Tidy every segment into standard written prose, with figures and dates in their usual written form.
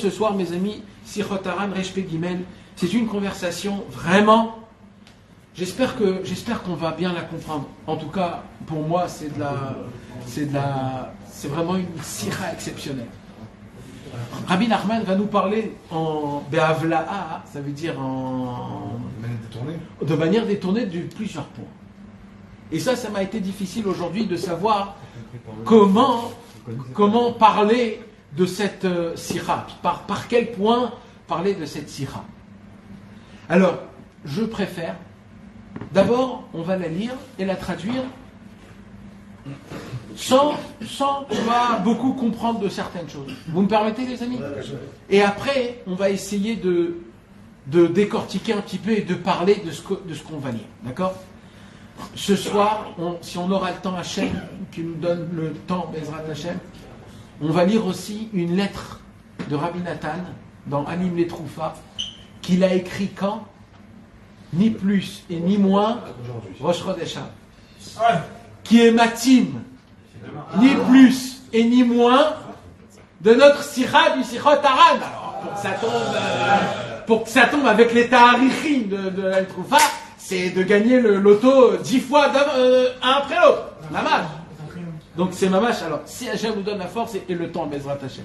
ce soir, mes amis, Sichot Haran Resh Pei Gimel, c'est une conversation vraiment. J'espère qu'on va bien la comprendre. En tout cas, pour moi, c'est vraiment une sira exceptionnelle. Rabbi Nachman va nous parler en Be'avla'a, ça veut dire de manière détournée de plusieurs points. Et ça m'a été difficile aujourd'hui de savoir comment parler de cette sira, par quel point parler de cette sira. Alors, je préfère, d'abord, on va la lire et la traduire sans beaucoup comprendre de certaines choses. Vous me permettez, les amis? Et après, on va essayer de décortiquer un petit peu et de parler de ce qu'on va lire. D'accord? Ce soir, si on aura le temps, Hachem, qui nous donne le temps, Bezrat Hachem, on va lire aussi une lettre de Rabbi Nathan dans Anim les Troufa, qu'il a écrit quand? Ni plus et ni moins, Rosh Chodesh Av, qui est Matim, ni plus et ni moins de notre sira du Sichot Haran. Alors, pour que ça tombe avec les ta'arichim de la Troufa, c'est de gagner le loto 10 fois un après l'autre. Mamash. Donc c'est Mamash. Alors, si Hachem nous donne la force et le temps, Bezrat Hachem.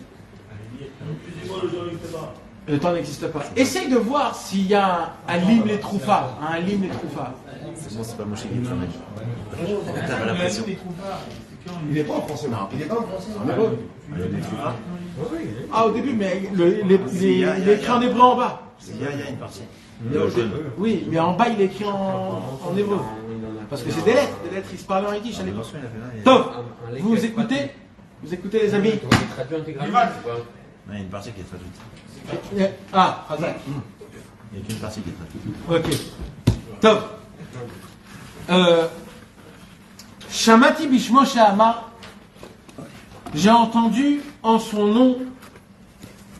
Le temps n'existe pas. Essaye de voir s'il y a un lim les troufas. Un lim les troufas. C'est pas Moshe qui le fait. T'as l'impression. Il n'est pas en français. Non, il n'est pas en français. En hébreu. Les troufas. Ah, au début, mais il est écrit en hébreu en bas. Il y a une partie. Oui, mais en bas, il est écrit en hébreu. Parce que c'est des lettres. Des lettres, il se parlait en yiddish à l'époque. Top. Vous écoutez les amis? Il traduit intégralement. Il y a une partie qui est traduite. Ah, Hazak. Il n'y a qu'une partie qui est traduite. Ok. Top. Shamati Bishmo Shehama, j'ai entendu en son nom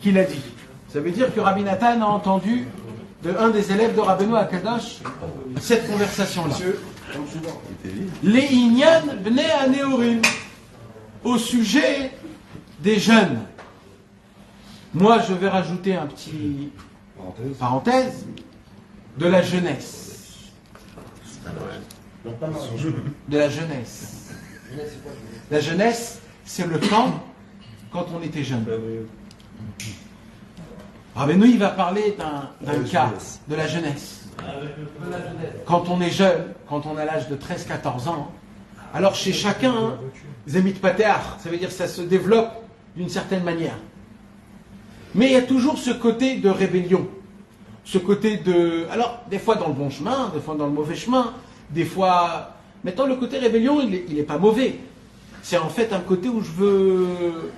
qu'il a dit. Ça veut dire que Rabbi Nathan a entendu de un des élèves de Rabbeinu Akadosh cette conversation-là. Les Inyan Bnei Aneorim, au sujet des jeunes. Moi, je vais rajouter un petit parenthèse de la jeunesse. De la jeunesse. La jeunesse, c'est le temps quand on était jeune. Rabbeinu, il va parler d'un cas de la jeunesse. Quand on est jeune, quand on a l'âge de 13-14 ans, alors chez chacun, Zemit Pateach, ça veut dire que ça se développe d'une certaine manière. Mais il y a toujours ce côté de rébellion. Ce côté de... Alors, des fois dans le bon chemin, des fois dans le mauvais chemin, des fois... Maintenant, le côté rébellion, il n'est pas mauvais. C'est en fait un côté où je veux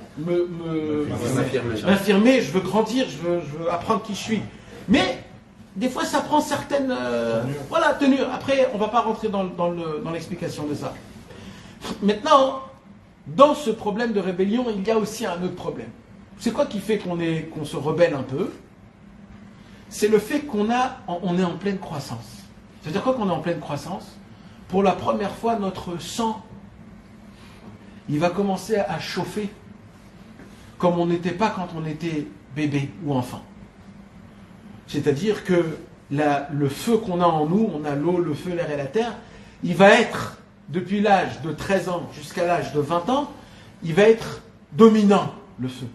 m'affirmer, je veux grandir, je veux apprendre qui je suis. Mais, des fois, ça prend certaines... tenues. Après, on ne va pas rentrer dans l'explication de ça. Maintenant, dans ce problème de rébellion, il y a aussi un autre problème. C'est quoi qui fait qu'on se rebelle un peu? C'est le fait qu'on est en pleine croissance. C'est-à-dire quoi qu'on est en pleine croissance? Pour la première fois, notre sang, il va commencer à chauffer comme on n'était pas quand on était bébé ou enfant. C'est-à-dire que le feu qu'on a en nous, on a l'eau, le feu, l'air et la terre, il va être, depuis l'âge de 13 ans jusqu'à l'âge de 20 ans, il va être dominant, le feu.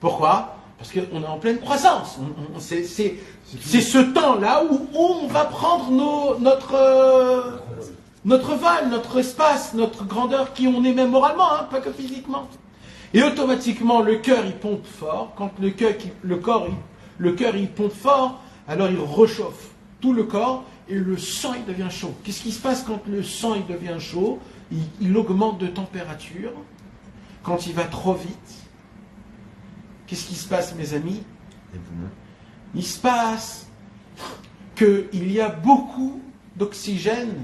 Pourquoi? Parce qu'on est en pleine croissance. C'est ce temps-là où on va prendre notre vol, notre espace, notre grandeur, qui on est même moralement, pas que physiquement. Et automatiquement, le cœur, il pompe fort. Quand le cœur, il pompe fort, alors il réchauffe tout le corps et le sang, il devient chaud. Qu'est-ce qui se passe quand le sang, il devient chaud? Il augmente de température. Quand il va trop vite, qu'est-ce qui se passe, mes amis? Il se passe qu'il y a beaucoup d'oxygène,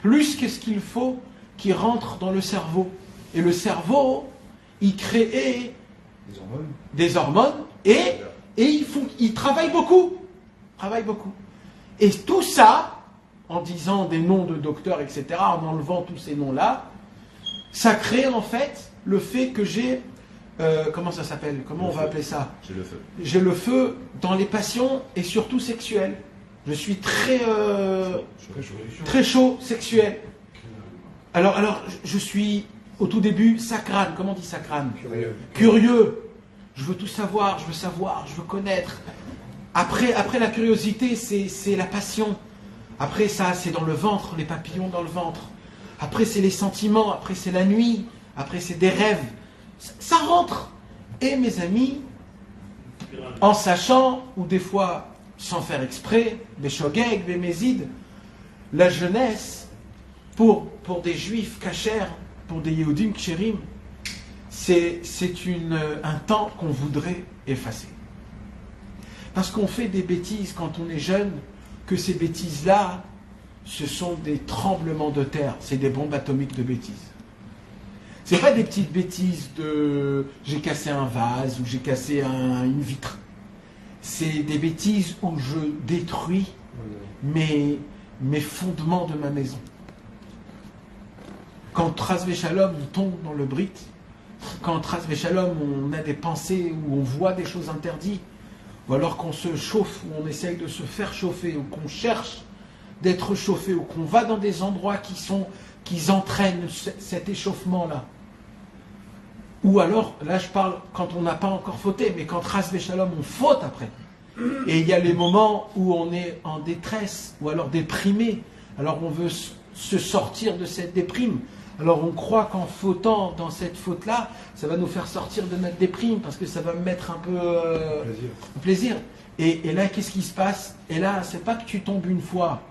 plus que ce qu'il faut, qui rentre dans le cerveau. Et le cerveau, il crée des hormones et il travaille beaucoup. Et tout ça, en disant des noms de docteurs, etc., en enlevant tous ces noms-là, ça crée en fait le fait que j'ai comment ça s'appelle? Comment on va appeler ça? J'ai le feu. J'ai le feu dans les passions et surtout sexuelles. Je suis très chaud sexuel. Alors, je suis au tout début sacrane. Comment on dit sacrane? Curieux. Je veux tout savoir, je veux connaître. Après la curiosité, c'est la passion. Après ça, c'est dans le ventre, les papillons dans le ventre. Après, c'est les sentiments. Après, c'est la nuit. Après, c'est des rêves. Ça rentre. Et mes amis, en sachant, ou des fois sans faire exprès, des shogeg, des mésides, la jeunesse, pour des juifs kashers, pour des yehudim ksherim, c'est un temps qu'on voudrait effacer. Parce qu'on fait des bêtises quand on est jeune, que ces bêtises-là, ce sont des tremblements de terre, c'est des bombes atomiques de bêtises. C'est pas des petites bêtises de j'ai cassé un vase ou j'ai cassé une vitre. C'est des bêtises où je détruis mes fondements de ma maison. Quand Tras Veshalom on tombe dans le brit, quand Tras Veshalom on a des pensées où on voit des choses interdites, ou alors qu'on se chauffe, ou on essaye de se faire chauffer, ou qu'on cherche d'être chauffé, ou qu'on va dans des endroits qui entraînent cet échauffement-là. Ou alors, là je parle quand on n'a pas encore fauté, mais quand Ras Veshalom on faute après. Et il y a les moments où on est en détresse, ou alors déprimé, alors on veut se sortir de cette déprime. Alors on croit qu'en fautant dans cette faute-là, ça va nous faire sortir de notre déprime, parce que ça va me mettre un peu plaisir. Et là, qu'est-ce qui se passe? Et là, c'est pas que tu tombes une fois.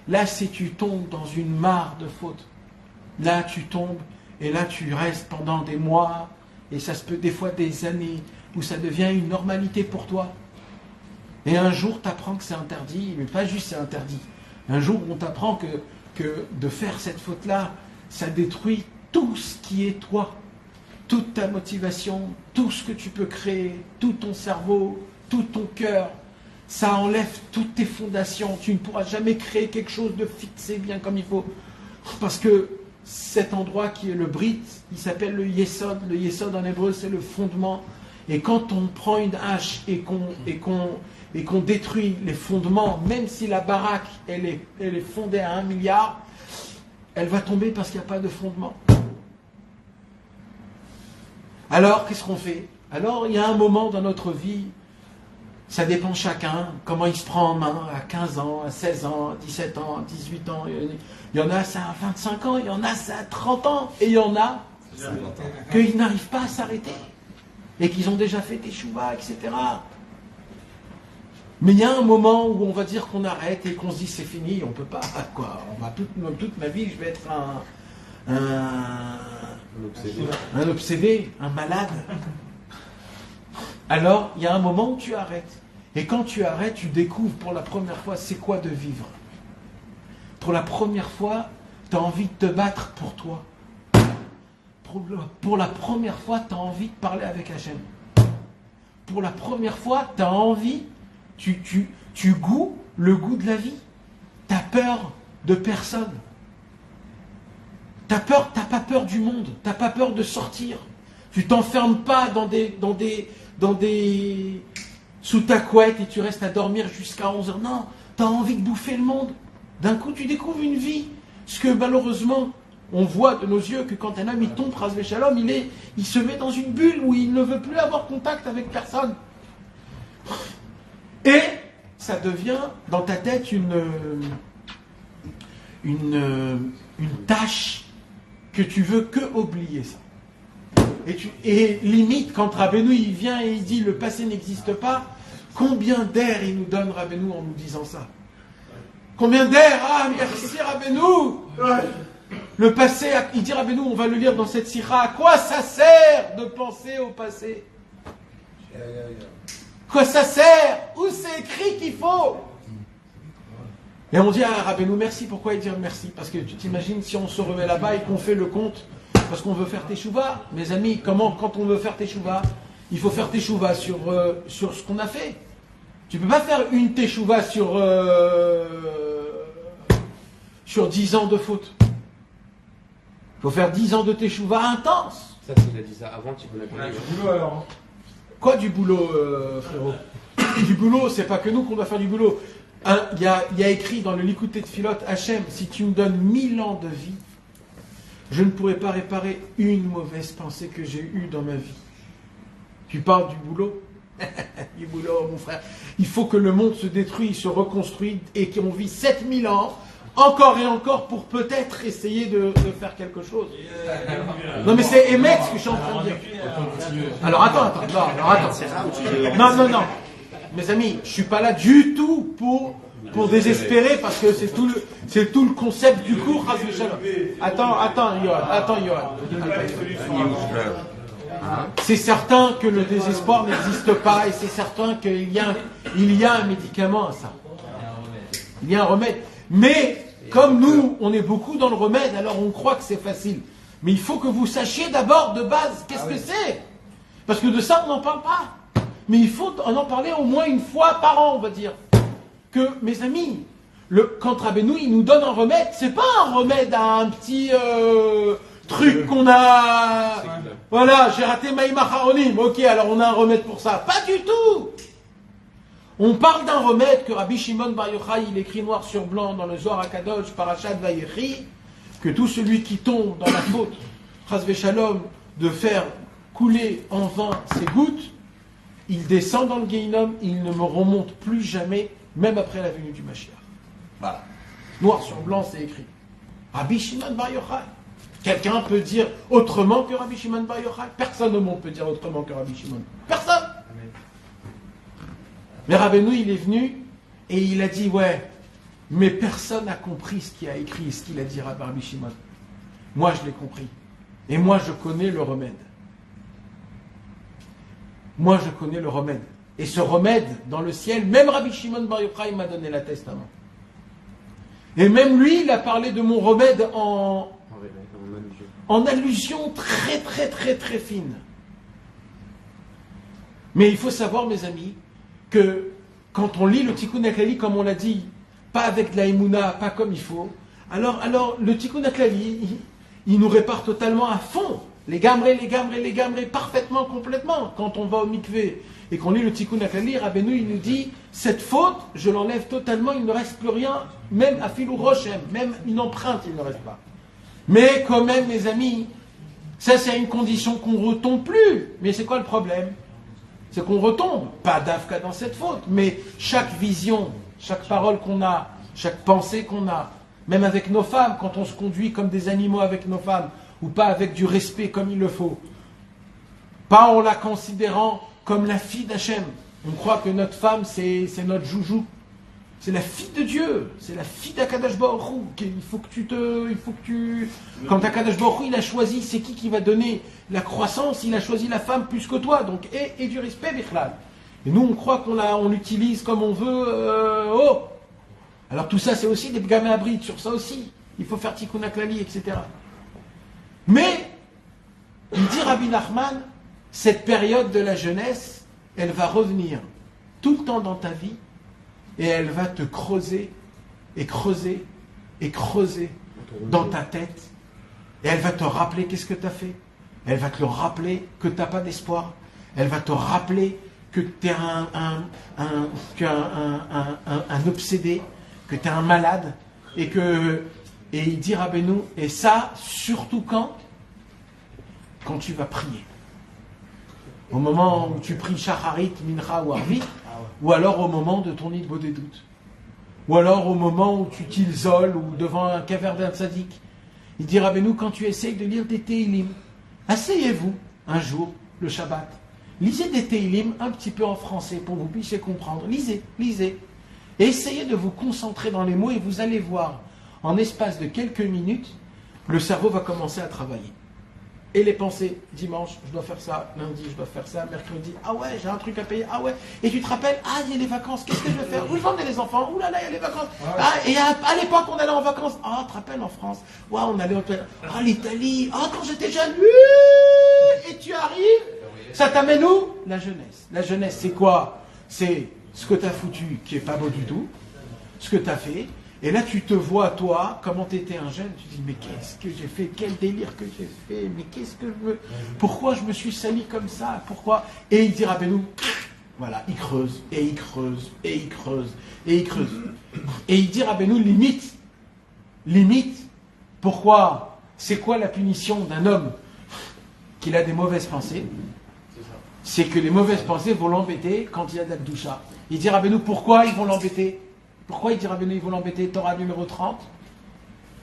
Là, c'est que tu tombes dans une mare de fautes. Là, tu tombes, et là, tu restes pendant des mois, et ça se peut des fois des années, où ça devient une normalité pour toi. Et un jour, tu apprends que c'est interdit, mais pas juste c'est interdit. Un jour, on t'apprend que de faire cette faute-là, ça détruit tout ce qui est toi. Toute ta motivation, tout ce que tu peux créer, tout ton cerveau, tout ton cœur. Ça enlève toutes tes fondations. Tu ne pourras jamais créer quelque chose de fixé bien comme il faut. Parce que cet endroit qui est le Brit, il s'appelle le Yesod. Le Yesod en hébreu, c'est le fondement. Et quand on prend une hache et qu'on détruit les fondements, même si la baraque elle est fondée à 1 milliard, elle va tomber parce qu'il n'y a pas de fondement. Alors, qu'est-ce qu'on fait? Alors, il y a un moment dans notre vie, ça dépend chacun, comment il se prend en main, à 15 ans, à 16 ans, à 17 ans, à 18 ans. Il y en a, ça à 25 ans, il y en a, ça à 30 ans, et il y en a qu'ils n'arrivent pas à s'arrêter, et qu'ils ont déjà fait des chouvas, etc. Mais il y a un moment où on va dire qu'on arrête et qu'on se dit c'est fini, on peut pas, quoi. On va toute ma vie, je vais être un obsédé, un malade. Alors, il y a un moment où tu arrêtes. Et quand tu arrêtes, tu découvres pour la première fois c'est quoi de vivre. Pour la première fois, tu as envie de te battre pour toi. Pour la première fois, tu as envie de parler avec Hachem. Pour la première fois, tu as envie, tu goûtes le goût de la vie. Tu as peur de personne. T'as pas peur du monde, t'as pas peur de sortir. Tu t'enfermes pas sous ta couette et tu restes à dormir jusqu'à 11h. Non, t'as envie de bouffer le monde. D'un coup, tu découvres une vie. Ce que malheureusement, on voit de nos yeux que quand un homme il tombe, Ras Veshalom, il se met dans une bulle où il ne veut plus avoir contact avec personne. Et ça devient dans ta tête une tâche que tu veux que oublier ça. Et limite, quand Rabbeinu il vient et il dit le passé n'existe pas, combien d'air il nous donne Rabbeinu en nous disant ça? Combien d'air? Ah, merci Rabbeinu! Le passé, il dit Rabbeinu, on va le lire dans cette sira, à quoi ça sert de penser au passé? Quoi ça sert? Où c'est écrit qu'il faut? Et on dit à Rabbeinu merci. Pourquoi il dit merci? Parce que tu t'imagines si on se remet là-bas et qu'on fait le compte parce qu'on veut faire teshuva. Mes amis, quand on veut faire teshuva, il faut faire teshuva sur ce qu'on a fait. Tu ne peux pas faire une teshuva sur 10 ans de faute. Il faut faire 10 ans de teshuva intense. Ça, s'il a dit ça avant, tu connais pas. Du boulot alors. Quoi du boulot, frérot? Du boulot, c'est pas que nous qu'on doit faire du boulot. Il y a écrit dans le Likutei Tfilot, Hachem, si tu me donnes 1000 ans de vie, je ne pourrai pas réparer une mauvaise pensée que j'ai eue dans ma vie. Tu parles du boulot? Du boulot, mon frère. Il faut que le monde se détruise, se reconstruise et qu'on vit 7000 ans, encore et encore, pour peut-être essayer de faire quelque chose. Non mais c'est émettre ce que je suis en train de dire. Alors attends. Non. Mes amis, je suis pas là du tout pour désespérer parce que c'est tout le concept du cours. Attends, Yoann. C'est certain que le désespoir n'existe pas et c'est certain qu'il y a un médicament à ça. Il y a un remède. Mais comme nous, on est beaucoup dans le remède, alors on croit que c'est facile. Mais il faut que vous sachiez d'abord de base qu'est-ce que c'est. Parce que de ça, on n'en parle pas. Mais il faut en parler au moins une fois par an, on va dire. Que, mes amis, quand Rabbeinu, il nous donne un remède, c'est pas un remède à un petit truc qu'on a... Voilà, j'ai raté Maïma Haronim. Ok, alors on a un remède pour ça. Pas du tout. On parle d'un remède que Rabbi Shimon Bar Yochai, il écrit noir sur blanc dans le Zohar HaKadosh, Parashat Vayechi, que tout celui qui tombe dans la faute, Chas v'Shalom, de faire couler en vain ses gouttes, il descend dans le Gehinnom, il ne me remonte plus jamais, même après la venue du Mashiach. Voilà. Noir sur blanc, c'est écrit. Rabbi Shimon Bar Yochai. Quelqu'un peut dire autrement que Rabbi Shimon Bar Yochai? Personne au monde peut dire autrement que Rabbi Shimon. Personne. Mais Rabbeinu, il est venu et il a dit, ouais, mais personne n'a compris ce qu'il a écrit, ce qu'il a dit Rabbi Shimon. Moi, je l'ai compris. Et moi, je connais le remède. Moi, je connais le remède. Et ce remède, dans le ciel, même Rabbi Shimon Bar Yochai m'a donné la testament. Et même lui, il a parlé de mon remède en allusion très, très, très, très fine. Mais il faut savoir, mes amis, que quand on lit le Tikkun HaKlali, comme on l'a dit, pas avec de la Emouna, pas comme il faut, alors le Tikkun HaKlali, il nous répare totalement à fond, les gamrés, parfaitement, complètement. Quand on va au mikvé et qu'on lit le Tikkun HaKlali, Rabbeinu, il nous dit, cette faute, je l'enlève totalement, il ne reste plus rien, même à filou rochem, même une empreinte, il ne reste pas. Mais quand même, mes amis, ça c'est une condition qu'on ne retombe plus. Mais c'est quoi le problème? C'est qu'on retombe, pas d'Afka dans cette faute, mais chaque vision, chaque parole qu'on a, chaque pensée qu'on a, même avec nos femmes, quand on se conduit comme des animaux avec nos femmes, ou pas avec du respect comme il le faut, pas en la considérant comme la fille d'Hachem. On croit que notre femme, c'est notre joujou. C'est la fille de Dieu, c'est la fille d'Akadosh Baruch Hu. Quand Akadosh Baruch Hu, il a choisi, c'est qui va donner la croissance, il a choisi la femme plus que toi, donc et du respect, Bichlal. Et nous, on croit on l'utilise comme on veut. Alors tout ça, c'est aussi des gamins abrites, sur ça aussi. Il faut faire Tikkun HaKlali, etc. Mais, il dit Rabbi Nachman, cette période de la jeunesse, elle va revenir tout le temps dans ta vie, et elle va te creuser, et creuser, et creuser dans ta tête. Et elle va te rappeler qu'est-ce que tu as fait. Elle va te le rappeler que tu n'as pas d'espoir. Elle va te rappeler que tu es un obsédé, que tu es un malade. Et il dit Rabbeinu, et ça, surtout quand tu vas prier. Au moment où tu pries Shacharit, Mincha ou Arvit, ou alors au moment de ton Idbo des doutes, ou alors au moment où tu t'ilzoles ou devant un caverne d'un tzaddik. Il dit Rabbeinu, quand tu essayes de lire des Teilim, asseyez-vous un jour, le Shabbat, lisez des Teilim un petit peu en français pour que vous puissiez comprendre. Lisez, et essayez de vous concentrer dans les mots et vous allez voir, en espace de quelques minutes, le cerveau va commencer à travailler. Et les pensées, dimanche, je dois faire ça, lundi, je dois faire ça, mercredi, ah ouais, j'ai un truc à payer, ah ouais, et tu te rappelles, ah, il y a les vacances, qu'est-ce que je vais faire? Où je vais emmener les enfants? Ouh là là, il y a les vacances. Ah, et à l'époque, on allait en vacances. Ah, tu te rappelles, en France, ouais, on allait en l'Italie, ah, quand j'étais jeune, et tu arrives, ça t'amène où? La jeunesse. La jeunesse, c'est quoi? C'est ce que tu as foutu qui est pas beau du tout, ce que tu as fait, Et là, tu te vois, toi, comment tu étais un jeune, tu dis, mais qu'est-ce que j'ai fait? Quel délire que j'ai fait? Mais qu'est-ce que je veux? Pourquoi je me suis sali comme ça? Pourquoi? Et il dit, Rabbeinu, voilà, il creuse, et il creuse, et il creuse, et il creuse. Et il dit, Rabbeinu, limite, pourquoi? C'est quoi la punition d'un homme qui a des mauvaises pensées? C'est que les mauvaises pensées vont l'embêter quand il y a de la doucha. Il dit, Rabbeinu, pourquoi ils vont l'embêter? Pourquoi il dit Rabbeinu, ils vont l'embêter? Torah numéro 30.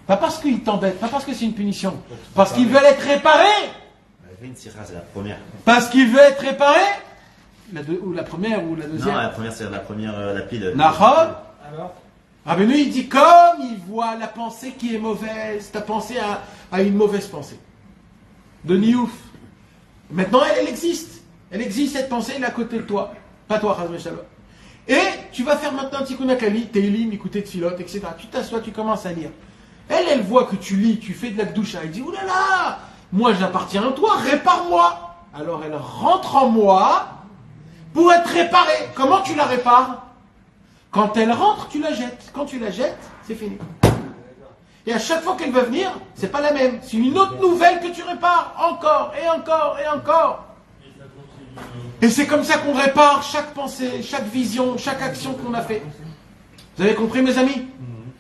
Pas parce qu'il t'embête, pas parce que c'est une punition. Parce qu'ils veulent être réparés. C'est la première. Parce qu'il veut être réparé. Ou la première ou la deuxième. Non, la première, c'est la première, la pile. Nahon. Rabbeinu, il dit comme il voit la pensée qui est mauvaise. Ta pensée a une mauvaise pensée. De Niouf. Maintenant, elle existe. Elle existe, cette pensée, elle est à côté de toi. Pas toi, Chazvé Shalom. Et tu vas faire maintenant un Tikkun HaKlali, Teilim, écouter de filote, etc. Tu t'assois, tu commences à lire. Elle voit que tu lis, tu fais de la doucha. Elle dit, oulala, moi j'appartiens à toi, répare-moi. Alors elle rentre en moi pour être réparée. Comment tu la répares? Quand elle rentre, tu la jettes. Quand tu la jettes, c'est fini. Et à chaque fois qu'elle va venir, c'est pas la même. C'est une autre nouvelle que tu répares. Encore, et encore, et encore. Et c'est comme ça qu'on répare chaque pensée, chaque vision, chaque action qu'on a fait. Vous avez compris, mes amis?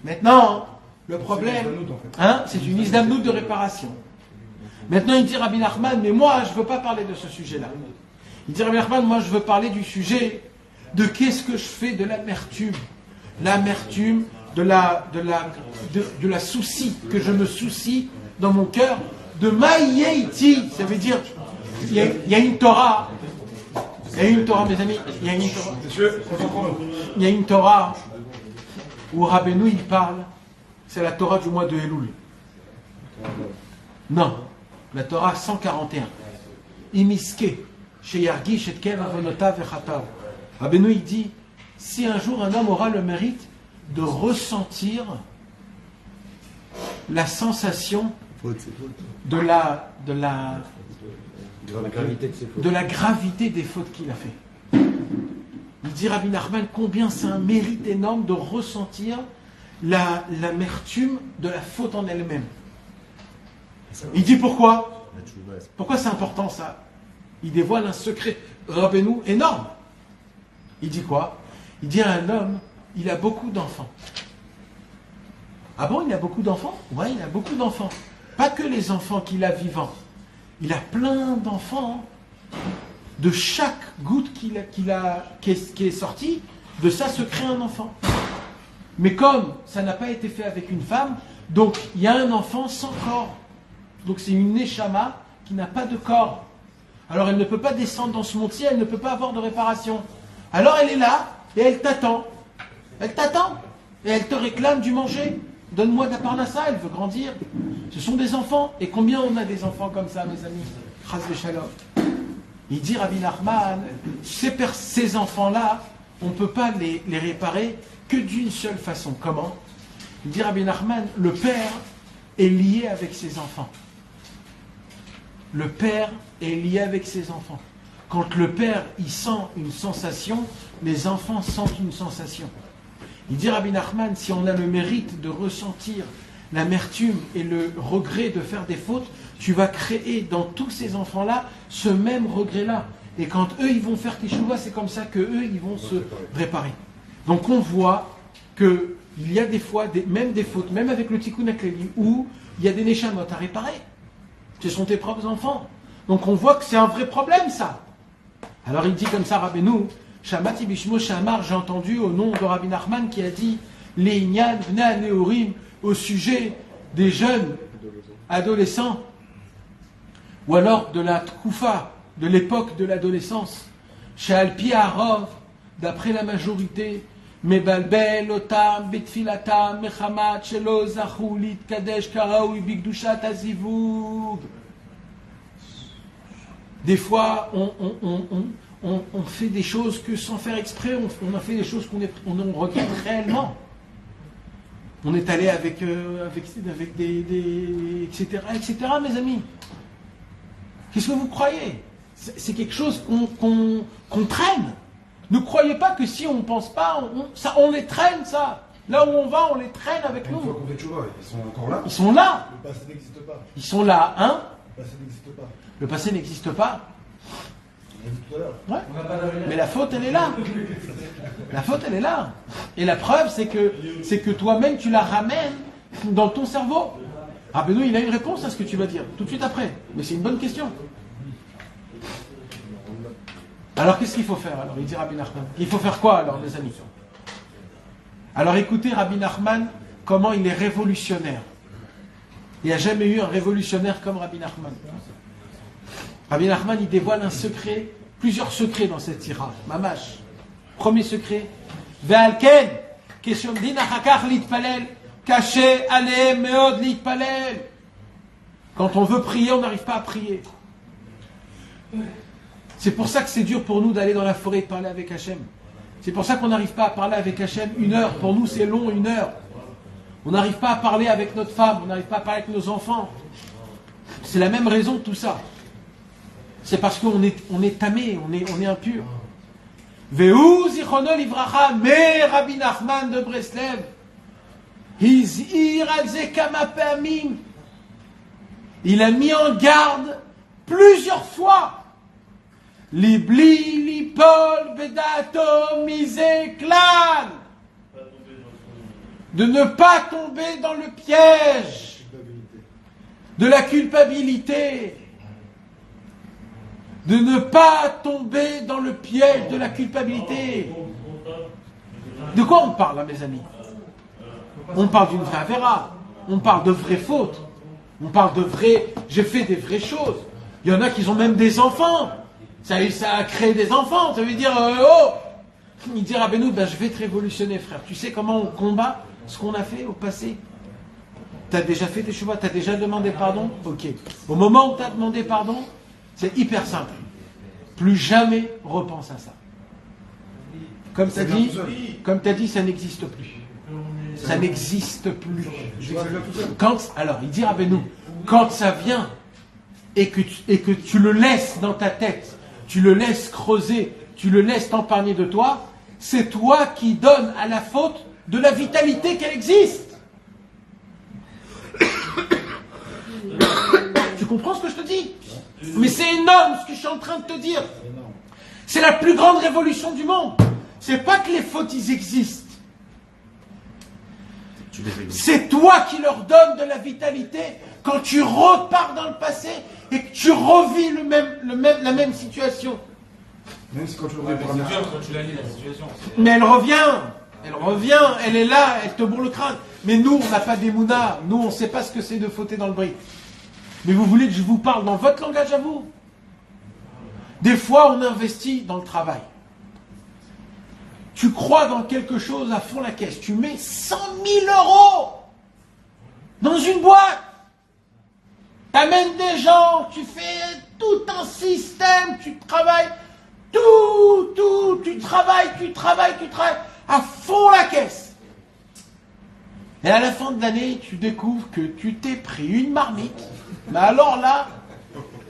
Maintenant, le problème, c'est une isdamnout de réparation. Maintenant, il dit Rabbi Nachman, mais moi, je ne veux pas parler de ce sujet-là. Il dit Rabbi Nachman, moi, je veux parler du sujet de qu'est-ce que je fais de l'amertume. L'amertume, de la souci, que je me soucie dans mon cœur, de Maïeiti. Ça veut dire, il y a une Torah. Il y a une Torah, mes amis, il y a une Torah où Rabbeinu il parle, c'est la Torah du mois de Elul. Non, la Torah 141. Imiske, sheyargi shetkev avonotav vechatav. Rabbeinu il dit, si un jour un homme aura le mérite de ressentir la sensation de la gravité des fautes qu'il a fait. Il dit Rabbi Nachman combien c'est un mérite énorme de ressentir l'amertume de la faute en elle-même. Il dit pourquoi? Pourquoi c'est important ça? Il dévoile un secret Rabbeinu énorme. Il dit quoi? Il dit à un homme, il a beaucoup d'enfants. Ah bon, il a beaucoup d'enfants? Oui, il a beaucoup d'enfants. Pas que les enfants qu'il a vivants. Il a plein d'enfants. De chaque goutte qui est sortie, de ça se crée un enfant. Mais comme ça n'a pas été fait avec une femme, donc il y a un enfant sans corps. Donc c'est une neshama qui n'a pas de corps. Alors elle ne peut pas descendre dans ce monde-ci, elle ne peut pas avoir de réparation. Alors elle est là et elle t'attend. Elle t'attend et elle te réclame du manger. Donne-moi de la parnassa, elle veut grandir. Ce sont des enfants. Et combien on a des enfants comme ça, mes amis? Chas v'shalom. Il dit Rabbi Nachman, ces enfants-là, on ne peut pas les réparer que d'une seule façon. Comment? Il dit Rabbi Nachman, le père est lié avec ses enfants. Le père est lié avec ses enfants. Quand le père il sent une sensation, les enfants sentent une sensation. Il dit Rabbi Nachman, si on a le mérite de ressentir l'amertume et le regret de faire des fautes, tu vas créer dans tous ces enfants-là ce même regret-là. Et quand eux, ils vont faire teshuva, c'est comme ça qu'eux, ils vont se réparer. Donc on voit qu'il y a des fois, même des fautes, même avec le Tikkun HaKlali, où il y a des neshamot à réparer. Ce sont tes propres enfants. Donc on voit que c'est un vrai problème, ça. Alors il dit comme ça, Rabbeinu, Shamati Bishmo Shamar, j'ai entendu au nom de Rabbi Nachman qui a dit les Inyan Bnei Neorim au sujet des jeunes adolescents, ou alors de la Tkoufa, de l'époque de l'adolescence. Chez Alpi Arov, d'après la majorité, Mebalbel, Otam, Betfilatam, Mechamat, Shelo, Zachoulit, Kadesh, Karaoui, Bigdushat, Azivug. Des fois, on fait des choses que sans faire exprès, on a fait des choses qu'on regrette réellement. On est allé avec des etc., mes amis. Qu'est-ce que vous croyez? C'est quelque chose qu'on traîne. Ne croyez pas que si on ne pense pas, on les traîne, ça. Là où on va, on les traîne avec Une fois nous. qu'on fait tchouva, ils sont encore là. Ils sont là. Le passé n'existe pas. Ils sont là, hein? Le passé n'existe pas. Le passé n'existe pas. On l'a dit tout à l'heure. Ouais. Mais la faute, elle est là. La faute, elle est là. Et la preuve, c'est que toi-même, tu la ramènes dans ton cerveau. Ah Benoît, il a une réponse à ce que tu vas dire, tout de suite après. Mais c'est une bonne question. Alors, qu'est-ce qu'il faut faire? Alors, il dit Rabbi Nachman. Il faut faire quoi, alors, mes amis? Alors, écoutez Rabbi Nachman, comment il est révolutionnaire. Il n'y a jamais eu un révolutionnaire comme Rabbi Nachman. Rabbi Nachman, il dévoile un secret, plusieurs secrets dans cette tira. Mamash. Premier secret. Ve'alken, keshomdin achakach litpalel, caché alehem meod litpalel. Quand on veut prier, on n'arrive pas à prier. C'est pour ça que c'est dur pour nous d'aller dans la forêt et de parler avec Hachem. C'est pour ça qu'on n'arrive pas à parler avec Hachem 1 heure. Pour nous, c'est long, 1 heure. On n'arrive pas à parler avec notre femme, on n'arrive pas à parler avec nos enfants. C'est la même raison de tout ça. C'est parce qu'on est tamé, on est impur. Ve'u zichrono livracha, mais Rabbi Nachman de Breslev, hizir al ze kama pa'amim. Il a mis en garde plusieurs fois. Libli, lipol, bedato, mise, clan. De ne pas tomber dans le piège de la culpabilité. De ne pas tomber dans le piège de la culpabilité. De quoi on parle là, mes amis? On parle d'une vraie avéra. On parle de vraies fautes. On parle de vraies... J'ai fait des vraies choses. Il y en a qui ont même des enfants. Ça a créé des enfants. Ça veut dire, il dit Rabbeinu, ben, je vais te révolutionner, frère. Tu sais comment on combat ce qu'on a fait au passé? Tu as déjà fait tes chevaux, tu as déjà demandé pardon? Ok. Au moment où tu as demandé pardon, c'est hyper simple. Plus jamais repense à ça. Comme tu as dit, ça n'existe plus. Ça n'existe plus. Alors, il dit Rabbeinu, quand ça vient et que tu le laisses dans ta tête, tu le laisses creuser, tu le laisses t'empargner de toi, c'est toi qui donnes à la faute de la vitalité qu'elle existe. Tu comprends ce que je te dis? Mais c'est énorme ce que je suis en train de te dire. C'est la plus grande révolution du monde. C'est pas que les fautes ils existent. C'est toi qui leur donnes de la vitalité quand tu repars dans le passé et que tu revis la même situation. Même si quand tu le revis pour la première fois. Quand tu la lis, la situation. Mais elle revient, elle est là, elle te bourre le crâne. Mais nous, on n'a pas d'émouna, nous, on ne sait pas ce que c'est de fauter dans le bris. Mais vous voulez que je vous parle dans votre langage à vous? Des fois, on investit dans le travail. Tu crois dans quelque chose à fond la caisse, tu mets 100 000 € dans une boîte. Tu amènes des gens, tu fais tout un système, tu travailles, tu travailles à fond la caisse. Et à la fin de l'année, tu découvres que tu t'es pris une marmite. Mais alors là,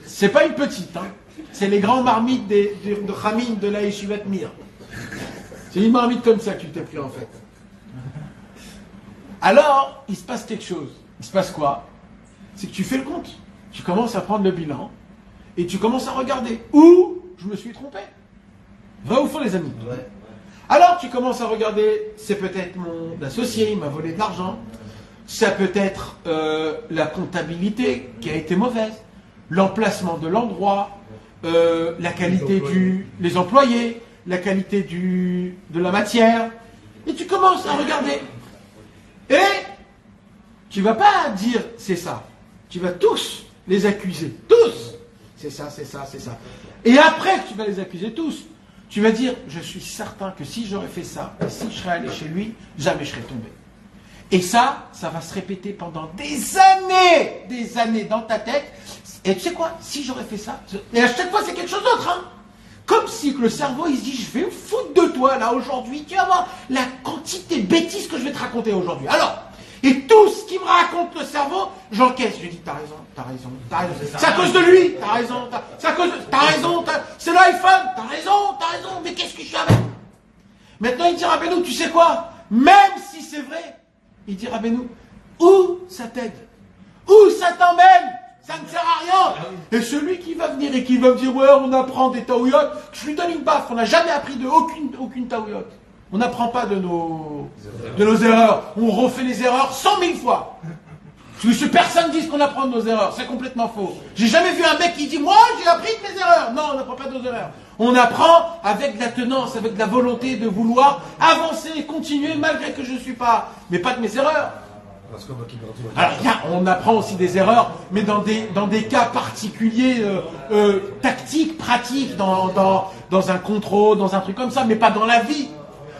c'est pas une petite, hein. C'est les grands marmites de Khamim de la Yeshivat Mir. C'est une marmite comme ça que tu t'es pris en fait. Alors, il se passe quelque chose. Il se passe quoi? C'est que tu fais le compte. Tu commences à prendre le bilan et tu commences à regarder où je me suis trompé. Vrai ou faux, les amis? Ouais. Alors, tu commences à regarder, c'est peut-être mon associé, il m'a volé de l'argent. Ça peut être la comptabilité qui a été mauvaise, l'emplacement de l'endroit, la qualité les employés, la qualité de la matière. Et tu commences à regarder. Et tu vas pas dire c'est ça. Tu vas tous les accuser. Tous. C'est ça, c'est ça, c'est ça. Et après que tu vas les accuser tous, tu vas dire, je suis certain que si j'aurais fait ça, et si je serais allé chez lui, jamais je serais tombé. Et ça va se répéter pendant des années dans ta tête. Et tu sais quoi? Si j'aurais fait ça, et à chaque fois c'est quelque chose d'autre, hein. Comme si le cerveau il se dit, je vais me foutre de toi là aujourd'hui, tu vas voir la quantité de bêtises que je vais te raconter aujourd'hui. Alors, et tout ce qui me raconte le cerveau, j'encaisse. Je dis, t'as raison. C'est à cause de lui, t'as raison. T'as raison, c'est l'iPhone, t'as raison. Mais qu'est-ce que je fais avec? Maintenant il dira, Benoît, tu sais quoi? même si c'est vrai, il dit Rabbeinu, où ça t'aide? Où ça t'emmène? Ça ne sert à rien. Et celui qui va venir et qui va me dire, ouais, on apprend des taouyotes, je lui donne une baffe. On n'a jamais appris de aucune taouyote. On n'apprend pas de nos erreurs. On refait les erreurs 100 000 fois. Parce que personne ne dit qu'on apprend de nos erreurs. C'est complètement faux. J'ai jamais vu un mec qui dit, moi, j'ai appris de mes erreurs. Non, on n'apprend pas de nos erreurs. On apprend avec de la tenance, avec de la volonté de vouloir avancer, continuer, malgré que je ne suis pas. Mais pas de mes erreurs. Alors, on apprend aussi des erreurs, mais dans des cas particuliers, tactiques, pratiques, dans un contrôle, dans un truc comme ça, mais pas dans la vie.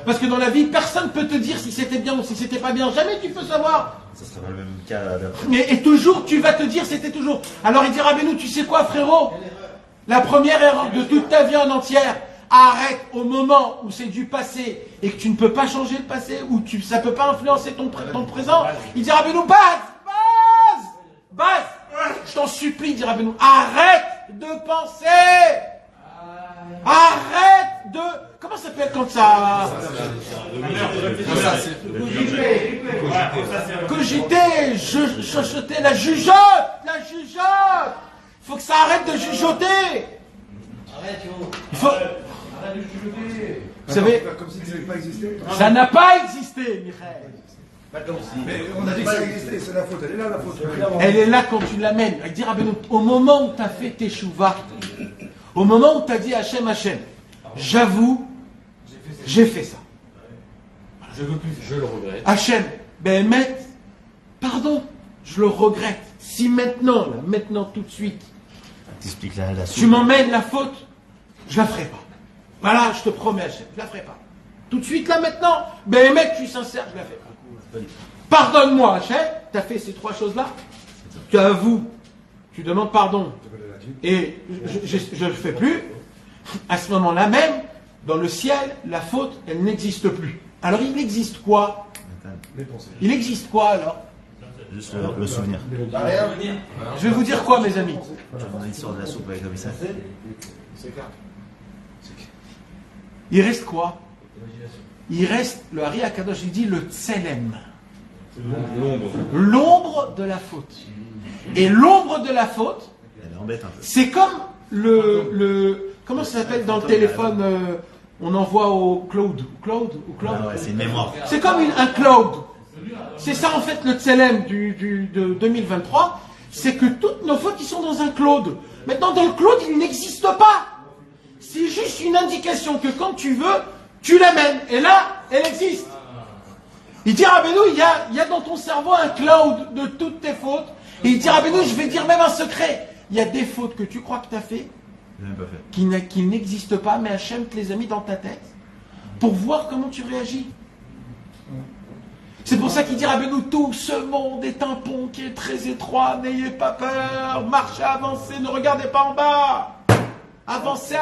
Parce que dans la vie, personne ne peut te dire si c'était bien ou si c'était pas bien. Jamais tu peux savoir. Ça sera le même cas d'après. Et toujours, tu vas te dire c'était toujours. Alors il dira, Rabbeinu, tu sais quoi, frérot? La première erreur de toute ta vie en entière, arrête au moment où c'est du passé et que tu ne peux pas changer le passé, ou ça ne peut pas influencer ton présent. Il dira, Rabbeinu, base, je t'en supplie, il dira, Rabbeinu, arrête de penser. Arrête de... Comment ça s'appelle quand ça... Cogiter, chuchoter, la jugeote. Il faut que ça arrête de jugeoter. Il faut... Vous savez, Comme si ça n'avait pas existé. ça n'a pas existé, Michael. Mais on a dit que ça existait, c'est la faute. Elle est là, la faute. Elle est là quand tu l'amènes. Elle dit, Rabbeinu, au moment où tu as fait tes chouvas, au moment où tu as dit Hachem, j'avoue, j'ai fait ça. Je veux plus, je le regrette. Hachem, Béhémet, pardon, je le regrette. Si maintenant, tout de suite, T'expliques la tu m'emmènes la faute, je la ferai pas. Voilà, je te promets, Hachem, je la ferai pas. Tout de suite, là, maintenant, Béhémet, je suis sincère, je la fais pas. Pardonne-moi, Hachem, tu as fait ces trois choses-là, tu avoues, tu demandes pardon, et je ne le fais plus. À ce moment-là même, dans le ciel, la faute, elle n'existe plus. Alors il existe quoi? Il existe quoi alors? Juste le souvenir. Je vais vous dire quoi, mes amis? On a l'histoire de la soupe avec comme ça. Il reste quoi? Il reste, le Hari Akadosh, il dit le tselem. L'ombre de la faute. Et l'ombre de la faute, Elle embête un peu. c'est comme comment ça s'appelle dans le téléphone, on envoie au cloud. Ah ouais, c'est une mémoire. C'est comme un cloud. C'est ça en fait le tselem de 2023. C'est que toutes nos fautes, ils sont dans un cloud. Maintenant, dans le cloud, il n'existe pas. C'est juste une indication que quand tu veux, tu l'amènes. Et là, elle existe. Il dit, Rabbeinu, il y a dans ton cerveau un cloud de toutes tes fautes. Et il dit, Rabbeinu, je vais dire même un secret. Il y a des fautes que tu crois que tu as fait, Je l'ai même pas fait. qui n'existent pas, mais Hachem te les a mis dans ta tête pour voir comment tu réagis. C'est pour ça qu'il dit, Rabbeinu, tout ce monde est un pont qui est très étroit, n'ayez pas peur, marchez, avancez, ne regardez pas en bas. Avancez,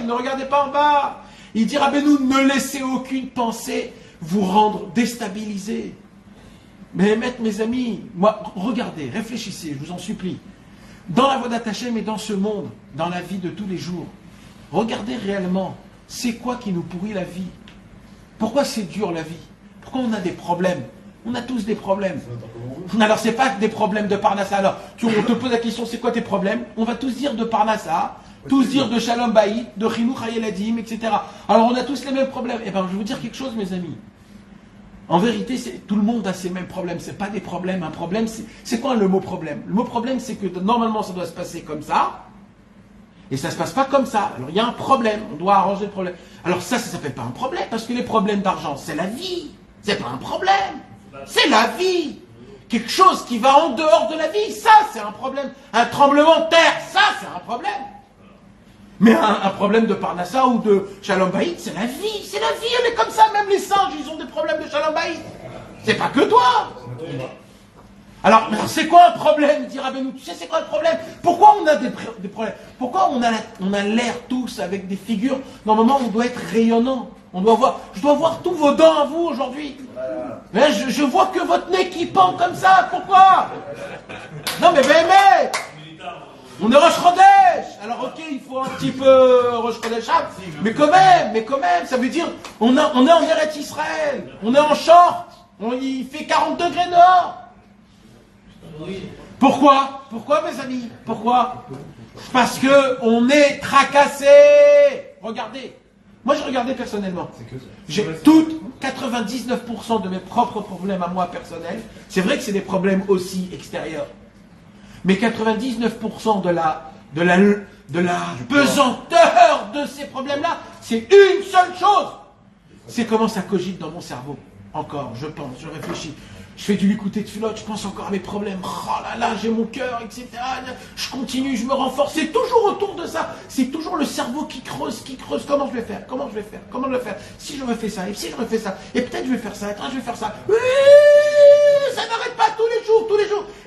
ne regardez pas en bas. Il dit, Rabbeinu, ne laissez aucune pensée vous rendre déstabilisé. Mais mes amis, moi, regardez, réfléchissez, je vous en supplie. Dans la Vodat Hashem et dans ce monde, dans la vie de tous les jours, regardez réellement, c'est quoi qui nous pourrit la vie? Pourquoi c'est dur la vie? Pourquoi on a des problèmes? On a tous des problèmes. Alors c'est pas des problèmes de Parnassa. Alors, on te pose la question, c'est quoi tes problèmes? On va tous dire de Parnassa, tous dire de Shalom Bayit, de Chinuch HaYeladim, etc. Alors on a tous les mêmes problèmes. Eh bien, je vais vous dire quelque chose, mes amis. En vérité, tout le monde a ces mêmes problèmes. C'est pas des problèmes. Un problème, c'est quoi le mot problème? Le mot problème, c'est que normalement, ça doit se passer comme ça. Et ça se passe pas comme ça. Alors il y a un problème. On doit arranger le problème. Alors ça s'appelle pas un problème, parce que les problèmes d'argent, c'est la vie. C'est pas un problème. C'est la vie. Quelque chose qui va en dehors de la vie, ça, c'est un problème. Un tremblement de terre, ça, c'est un problème. Mais un problème de Parnassa ou de Shalom Bayit, c'est la vie. C'est la vie, elle est comme ça. Même les singes, ils ont des problèmes de Shalom Bayit. C'est pas que toi. Alors c'est quoi un problème, dit Rabbeinu? Tu sais c'est quoi le problème? Pourquoi on a des problèmes? Pourquoi on a l'air tous avec des figures? Normalement, on doit être rayonnant. Je dois voir tous vos dents à vous aujourd'hui. Là, je vois que votre nez qui pend comme ça. Pourquoi? Non mais On est Rosh Chodesh. Alors ok, il faut un petit peu Rosh Chodesh, mais quand même, ça veut dire on est en Eretz Israël, on est en short, il fait 40 degrés dehors. Pourquoi mes amis? Pourquoi? Parce que on est tracassé. Regardez. Moi, j'ai regardé personnellement. J'ai 99% de mes propres problèmes à moi personnels. C'est vrai que c'est des problèmes aussi extérieurs. Mais 99% de la pesanteur de ces problèmes-là, c'est une seule chose. C'est comment ça cogite dans mon cerveau. Encore, je pense, je réfléchis. Je fais du l'écouter de filote, je pense encore à mes problèmes. Oh là là, j'ai mon cœur, etc. Je continue, je me renforce. C'est toujours autour de ça. C'est toujours le cerveau qui creuse. Comment je vais faire? Comment je le faire? Si je refais ça, et si je refais ça, et peut-être je vais faire ça, et peut-être je vais faire ça. Oui, ça n'arrête pas tous les jours.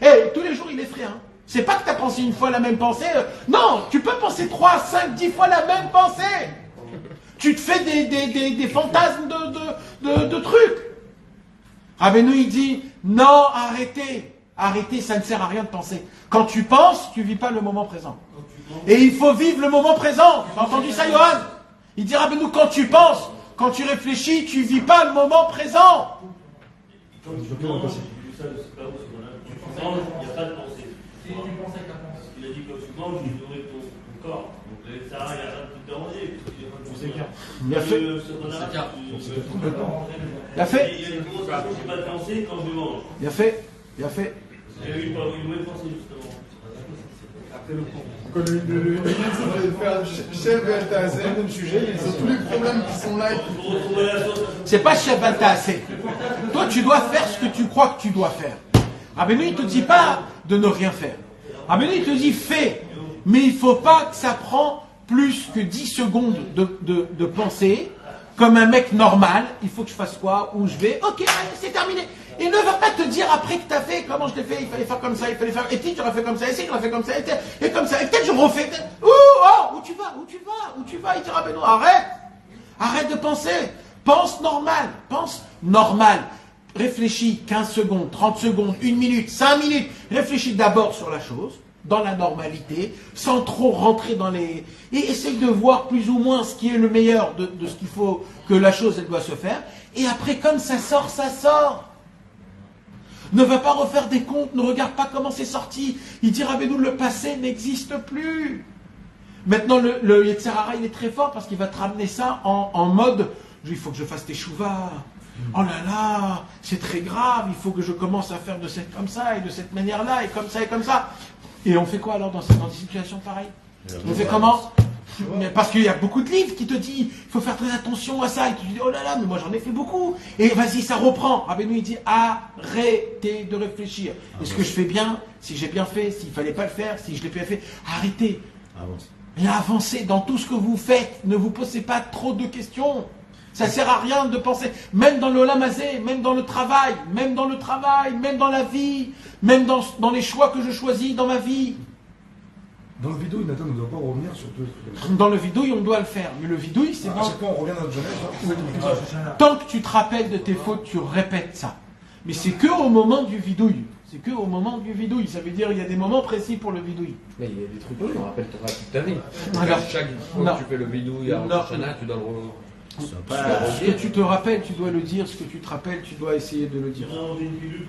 Et tous les jours, il est frais. Hein. C'est pas que tu as pensé une fois la même pensée. Non, tu peux penser 3, 5, 10 fois la même pensée. Tu te fais des fantasmes de trucs. Rabbeinu, il dit, non, arrêtez, ça ne sert à rien de penser. Quand tu penses, tu ne vis pas le moment présent. Et il faut vivre le moment présent. Tu as entendu ça, Johan? Il dit, Rabbeinu, quand tu penses, quand tu réfléchis, tu ne vis pas le moment présent. Il n'y a pas de pensée. Il a dit quand tu manges, tu nourris ton corps. Donc ça, il n'y a rien de tout déranger. Bien fait. Bien fait. Il y a une conversation, je n'ai pas de pensée quand je mange. Bien fait. Il y a eu une mauvaise pensée, justement. Le faire chef Beltazé, le sujet, ils ont tous les problèmes qui sont là. C'est pas chef Beltazé. Toi, tu dois faire ce que tu crois que tu dois faire. Rabbeinu, il ne te dit pas de ne rien faire. Rabbeinu, il te dit fais. Mais il ne faut pas que ça prend plus que 10 secondes de penser. Comme un mec normal, il faut que je fasse quoi? Où je vais? Ok, allez, c'est terminé. Il ne va pas te dire après que tu as fait, comment je l'ai fait, il fallait faire comme ça, il fallait faire, et si tu aurais fait comme ça, et si tu aurais fait comme ça, et comme ça, et peut-être je refais. Où tu vas? Il dira, ben non, arrête de penser. Pense normal. Réfléchis 15 secondes, 30 secondes, 1 minute, 5 minutes. Réfléchis d'abord sur la chose, dans la normalité, sans trop rentrer dans les... Et essaye de voir plus ou moins ce qui est le meilleur de ce qu'il faut, que la chose, elle doit se faire. Et après, comme ça sort, ça sort. Ne va pas refaire des comptes, ne regarde pas comment c'est sorti. Il dira, mais nous, le passé n'existe plus. Maintenant, le Yetzer Hara, il est très fort parce qu'il va te ramener ça en mode, il faut que je fasse tes chouvas. Oh là là, c'est très grave, il faut que je commence à faire comme ça, et de cette manière-là, et comme ça, et comme ça. Et on fait quoi alors dans des situations pareilles? On fait comment? Mais parce qu'il y a beaucoup de livres qui te disent, il faut faire très attention à ça, et tu dis, oh là là, mais moi j'en ai fait beaucoup. Et vas-y, ça reprend. Rabbeinu, il dit, arrêtez de réfléchir. Est-ce que je fais bien? Si j'ai bien fait, s'il ne fallait pas le faire, si je l'ai bien fait, arrêtez. Et avancez dans tout ce que vous faites. Ne vous posez pas trop de questions. Ça ne sert à rien de penser, même dans le Olam Hazé, même dans le travail, même dans la vie, même dans les choix que je choisis dans ma vie. Dans le vidouille, Nathan ne doit pas revenir sur tout. Dans le vidouille, on doit le faire. Mais le vidouille, c'est À chaque fois, on revient dans notre jeunesse. Tant que tu te rappelles de tes fautes, tu répètes ça. Mais c'est que au moment du vidouille. Ça veut dire qu'il y a des moments précis pour le vidouille. Mais il y a des trucs que tu rappelleras toute ta vie. Alors, Chaque fois que tu fais le bidouille à Rosh Hashanah, tu dois le ce que tu te rappelles, tu dois le dire. Ce que tu te rappelles, tu dois essayer de le dire.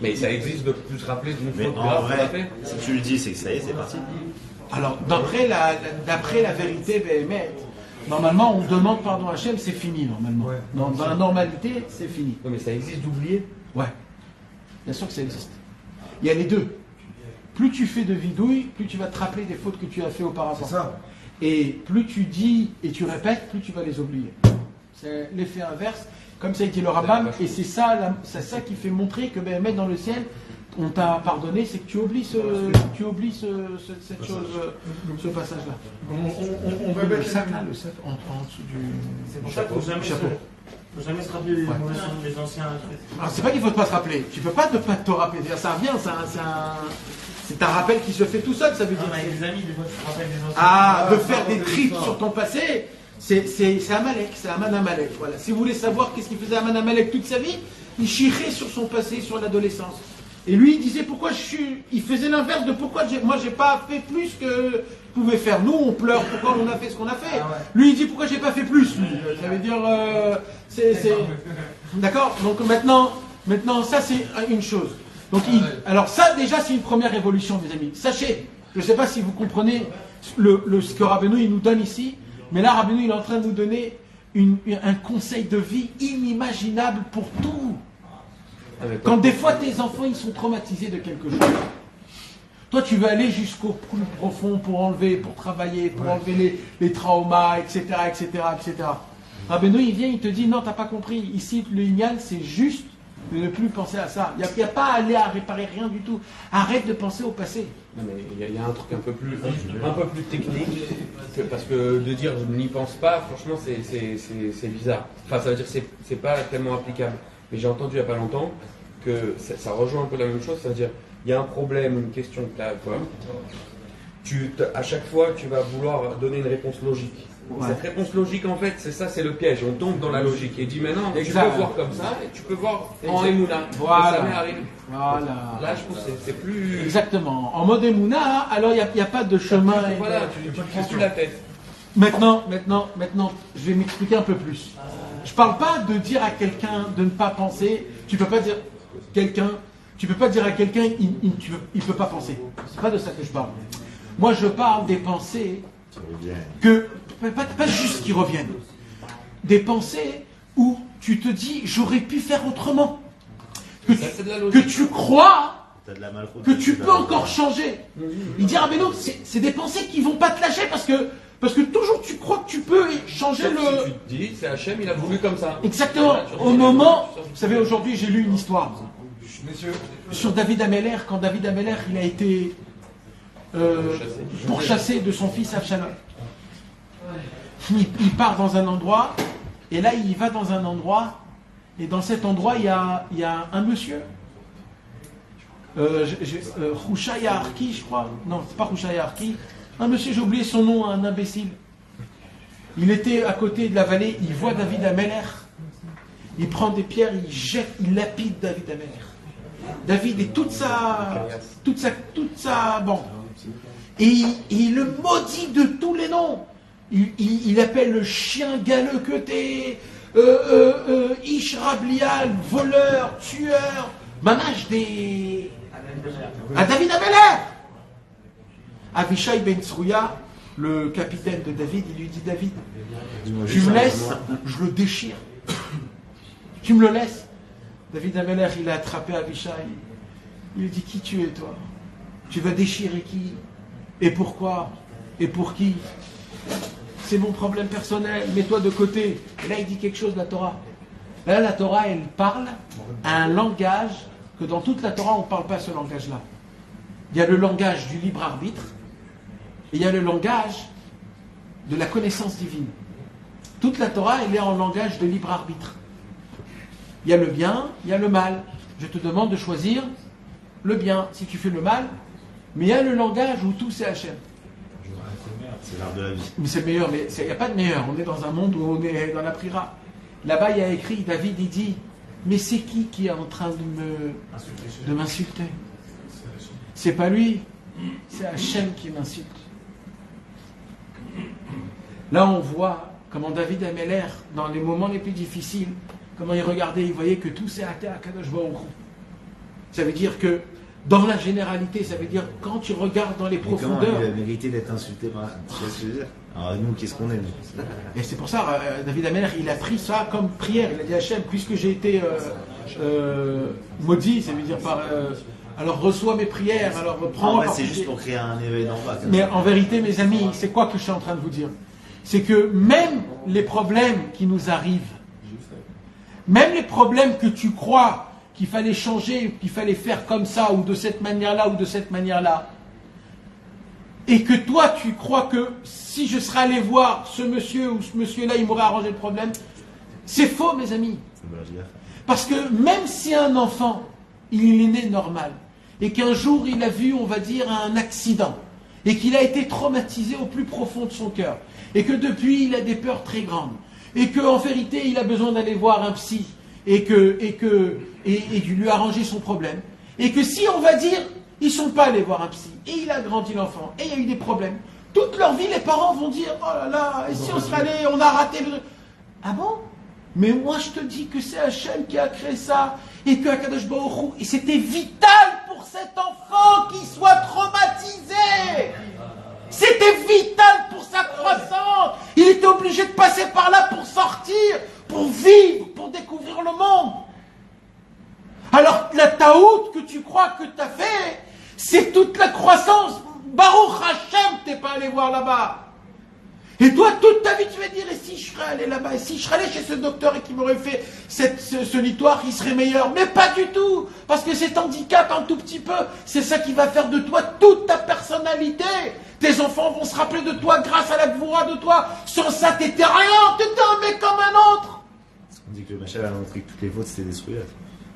Mais ça existe de plus se rappeler d'une Mais faute en grave qu'on a vrai, fait. si tu le dis, c'est que ça y est, c'est parti. Alors, d'après la vérité, normalement, on demande pardon à Hachem, c'est fini, normalement. Ouais. Dans la normalité, c'est fini. Oui, mais ça existe d'oublier. Ouais. Bien sûr que ça existe. Il y a les deux. Plus tu fais de vidouille, plus tu vas te rappeler des fautes que tu as fait auparavant. C'est ça. Et plus tu dis et tu répètes, plus tu vas les oublier. C'est l'effet inverse. Comme ça a dit le Rambam, et c'est ça qui fait montrer que même dans le ciel, on t'a pardonné, c'est que tu oublies cette chose, ce passage-là. On va Le mettre sac là, le sac en dessous du C'est pour ça qu'il ne faut jamais se rappeler les anciens. Alors c'est pas qu'il faut pas se rappeler, tu peux pas ne pas te rappeler, ça revient, c'est un rappel qui se fait tout seul, ça veut dire. Avec des amis, des fois tu te rappelles des anciens. Ah, de faire des trips sur ton passé, c'est Amalek, c'est Aman Amalek. Voilà. Si vous voulez savoir qu'est-ce qu'il faisait Aman Amalek toute sa vie, il chirait sur son passé, sur l'adolescence. Et lui, il disait pourquoi il faisait l'inverse de pourquoi moi j'ai pas fait plus que je pouvais faire. Nous, on pleure pourquoi on a fait ce qu'on a fait. Lui, il dit pourquoi j'ai pas fait plus. Lui. Ça veut dire, d'accord. Donc maintenant, ça c'est une chose. Donc, alors ça déjà c'est une première évolution, mes amis. Sachez, je ne sais pas si vous comprenez ce que Rabbeinu il nous donne ici, mais là Rabbeinu il est en train de nous donner un conseil de vie inimaginable pour tout. Quand des fois tes enfants ils sont traumatisés de quelque chose, toi tu veux aller jusqu'au plus profond pour enlever, pour travailler, pour enlever les traumas, etc., etc., etc. Rabbeinu il vient, il te dit non, t'as pas compris. Ici le Inyan c'est juste de ne plus penser à ça. Il n'y a pas à aller à réparer rien du tout. Arrête de penser au passé. Non, mais il y a un truc un peu plus technique, parce que de dire je n'y pense pas, franchement c'est bizarre. Enfin ça veut dire que c'est pas tellement applicable. Mais j'ai entendu il n'y a pas longtemps que ça rejoint un peu la même chose, c'est-à-dire il y a un problème, une question que tu as, à chaque fois tu vas vouloir donner une réponse logique. Ouais. Cette réponse logique en fait c'est le piège, on tombe dans la logique et dit maintenant tu peux voir comme ça et tu peux voir en Emouna. Voilà. Ça m'est arrivé. Voilà. Là je trouve que c'est plus... Exactement. En mode Emouna, alors il n'y a pas de chemin. Voilà, tu prends plus la tête. Maintenant, je vais m'expliquer un peu plus. Je parle pas de dire à quelqu'un de ne pas penser. Tu peux pas dire à quelqu'un il peut pas penser. C'est pas de ça que je parle. Moi, je parle des pensées pas juste qui reviennent. Des pensées où tu te dis j'aurais pu faire autrement. Que tu crois que tu peux encore changer. Il dit mais non, c'est des pensées qui vont pas te lâcher parce que toujours tu crois que tu peux changer le... Si tu te dis, c'est Hachem, il a voulu comme ça. Exactement. Au moment, vous savez, aujourd'hui j'ai lu une histoire sur David Ameller, quand David Ameller il a été pourchassé de son fils Avshalom. Il part dans un endroit, et là il va dans un endroit, et dans cet endroit il y a un monsieur. Rouchaya Arki, je crois. Non, c'est pas Rouchaya Arki. Un monsieur, j'ai oublié son nom, un imbécile. Il était à côté de la vallée, il voit David Ameller. Il prend des pierres, il jette, il lapide David Ameller. David et toute sa bande. Et il le maudit de tous les noms. Il appelle le chien galeux que t'es, Ish Rablial, voleur, tueur, manage des... à David Ameller. Avishai Ben Tsrouya, le capitaine de David, il lui dit David, tu me laisses, je le déchire. Tu me le laisses. David Ameller, il a attrapé Avishai. Il lui dit qui tu es toi? Tu vas déchirer qui? Et pourquoi? Et pour qui? C'est mon problème personnel, mets-toi de côté. Et là, il dit quelque chose de la Torah. Là, la Torah, elle parle à un langage que dans toute la Torah, on ne parle pas ce langage-là. Il y a le langage du libre arbitre et il y a le langage de la connaissance divine. Toute la Torah, elle est en langage de libre arbitre. Il y a le bien, il y a le mal. Je te demande de choisir le bien si tu fais le mal, mais il y a le langage où tout c'est Hachem. C'est l'art de la vie. Mais c'est le meilleur, mais il n'y a pas de meilleur. On est dans un monde où on est dans la prira. Là-bas, il y a écrit, David, il dit, mais c'est qui est en train de m'insulter? C'est pas lui, c'est Hachem qui m'insulte. Là, on voit comment David Ameller, dans les moments les plus difficiles, comment il regardait, il voyait que tout s'est hâté à Kadosh Baruch Hu. Ça veut dire que, dans la généralité, ça veut dire quand tu regardes dans les profondeurs. Il a mérité d'être insulté par. Tu vois ce que je veux dire? Alors nous, qu'est-ce qu'on aime? Et c'est pour ça, David Ameller, il a pris ça comme prière. Il a dit Hachem, puisque j'ai été maudit, ça veut dire par. Alors reçois mes prières, alors prends. C'est juste pour créer un éveil d'en bas. Mais en vérité, mes amis, c'est quoi que je suis en train de vous dire? C'est que même les problèmes qui nous arrivent, même les problèmes que tu crois qu'il fallait changer, qu'il fallait faire comme ça, ou de cette manière-là, ou de cette manière-là, et que toi tu crois que si je serais allé voir ce monsieur ou ce monsieur-là, il m'aurait arrangé le problème, c'est faux, mes amis. Parce que même si un enfant, il est né normal, et qu'un jour il a vu, on va dire, un accident, et qu'il a été traumatisé au plus profond de son cœur, et que depuis il a des peurs très grandes, et qu'en vérité il a besoin d'aller voir un psy, et de lui arranger son problème, Et que si on va dire, ils sont pas allés voir un psy, et il a grandi l'enfant, et il y a eu des problèmes, toute leur vie, les parents vont dire, oh là là, et si on serait allé, on a raté le... Ah bon? Mais moi je te dis que c'est Hachem qui a créé ça, et que Akadosh Baruch Hu, et c'était vital pour cet enfant qu'il soit traumatisé. C'était vital pour sa croissance. Il était obligé de passer par là pour sortir, pour vivre, pour découvrir le monde. Alors la taout que tu crois que tu as fait, c'est toute la croissance. Baruch Hashem, t'es pas allé voir là-bas. Et toi, toute ta vie, tu vas dire, et si je serais allé là-bas, et si je serais allé chez ce docteur et qui m'aurait fait ce litoire, il serait meilleur. Mais pas du tout, parce que cet handicap, un tout petit peu, c'est ça qui va faire de toi toute ta personnalité. Tes enfants vont se rappeler de toi grâce à la gvoura de toi. Sans ça, t'étais rien, t'étais un mec comme un autre. On dit que le Machal a montré que toutes les fautes, c'était des souillades.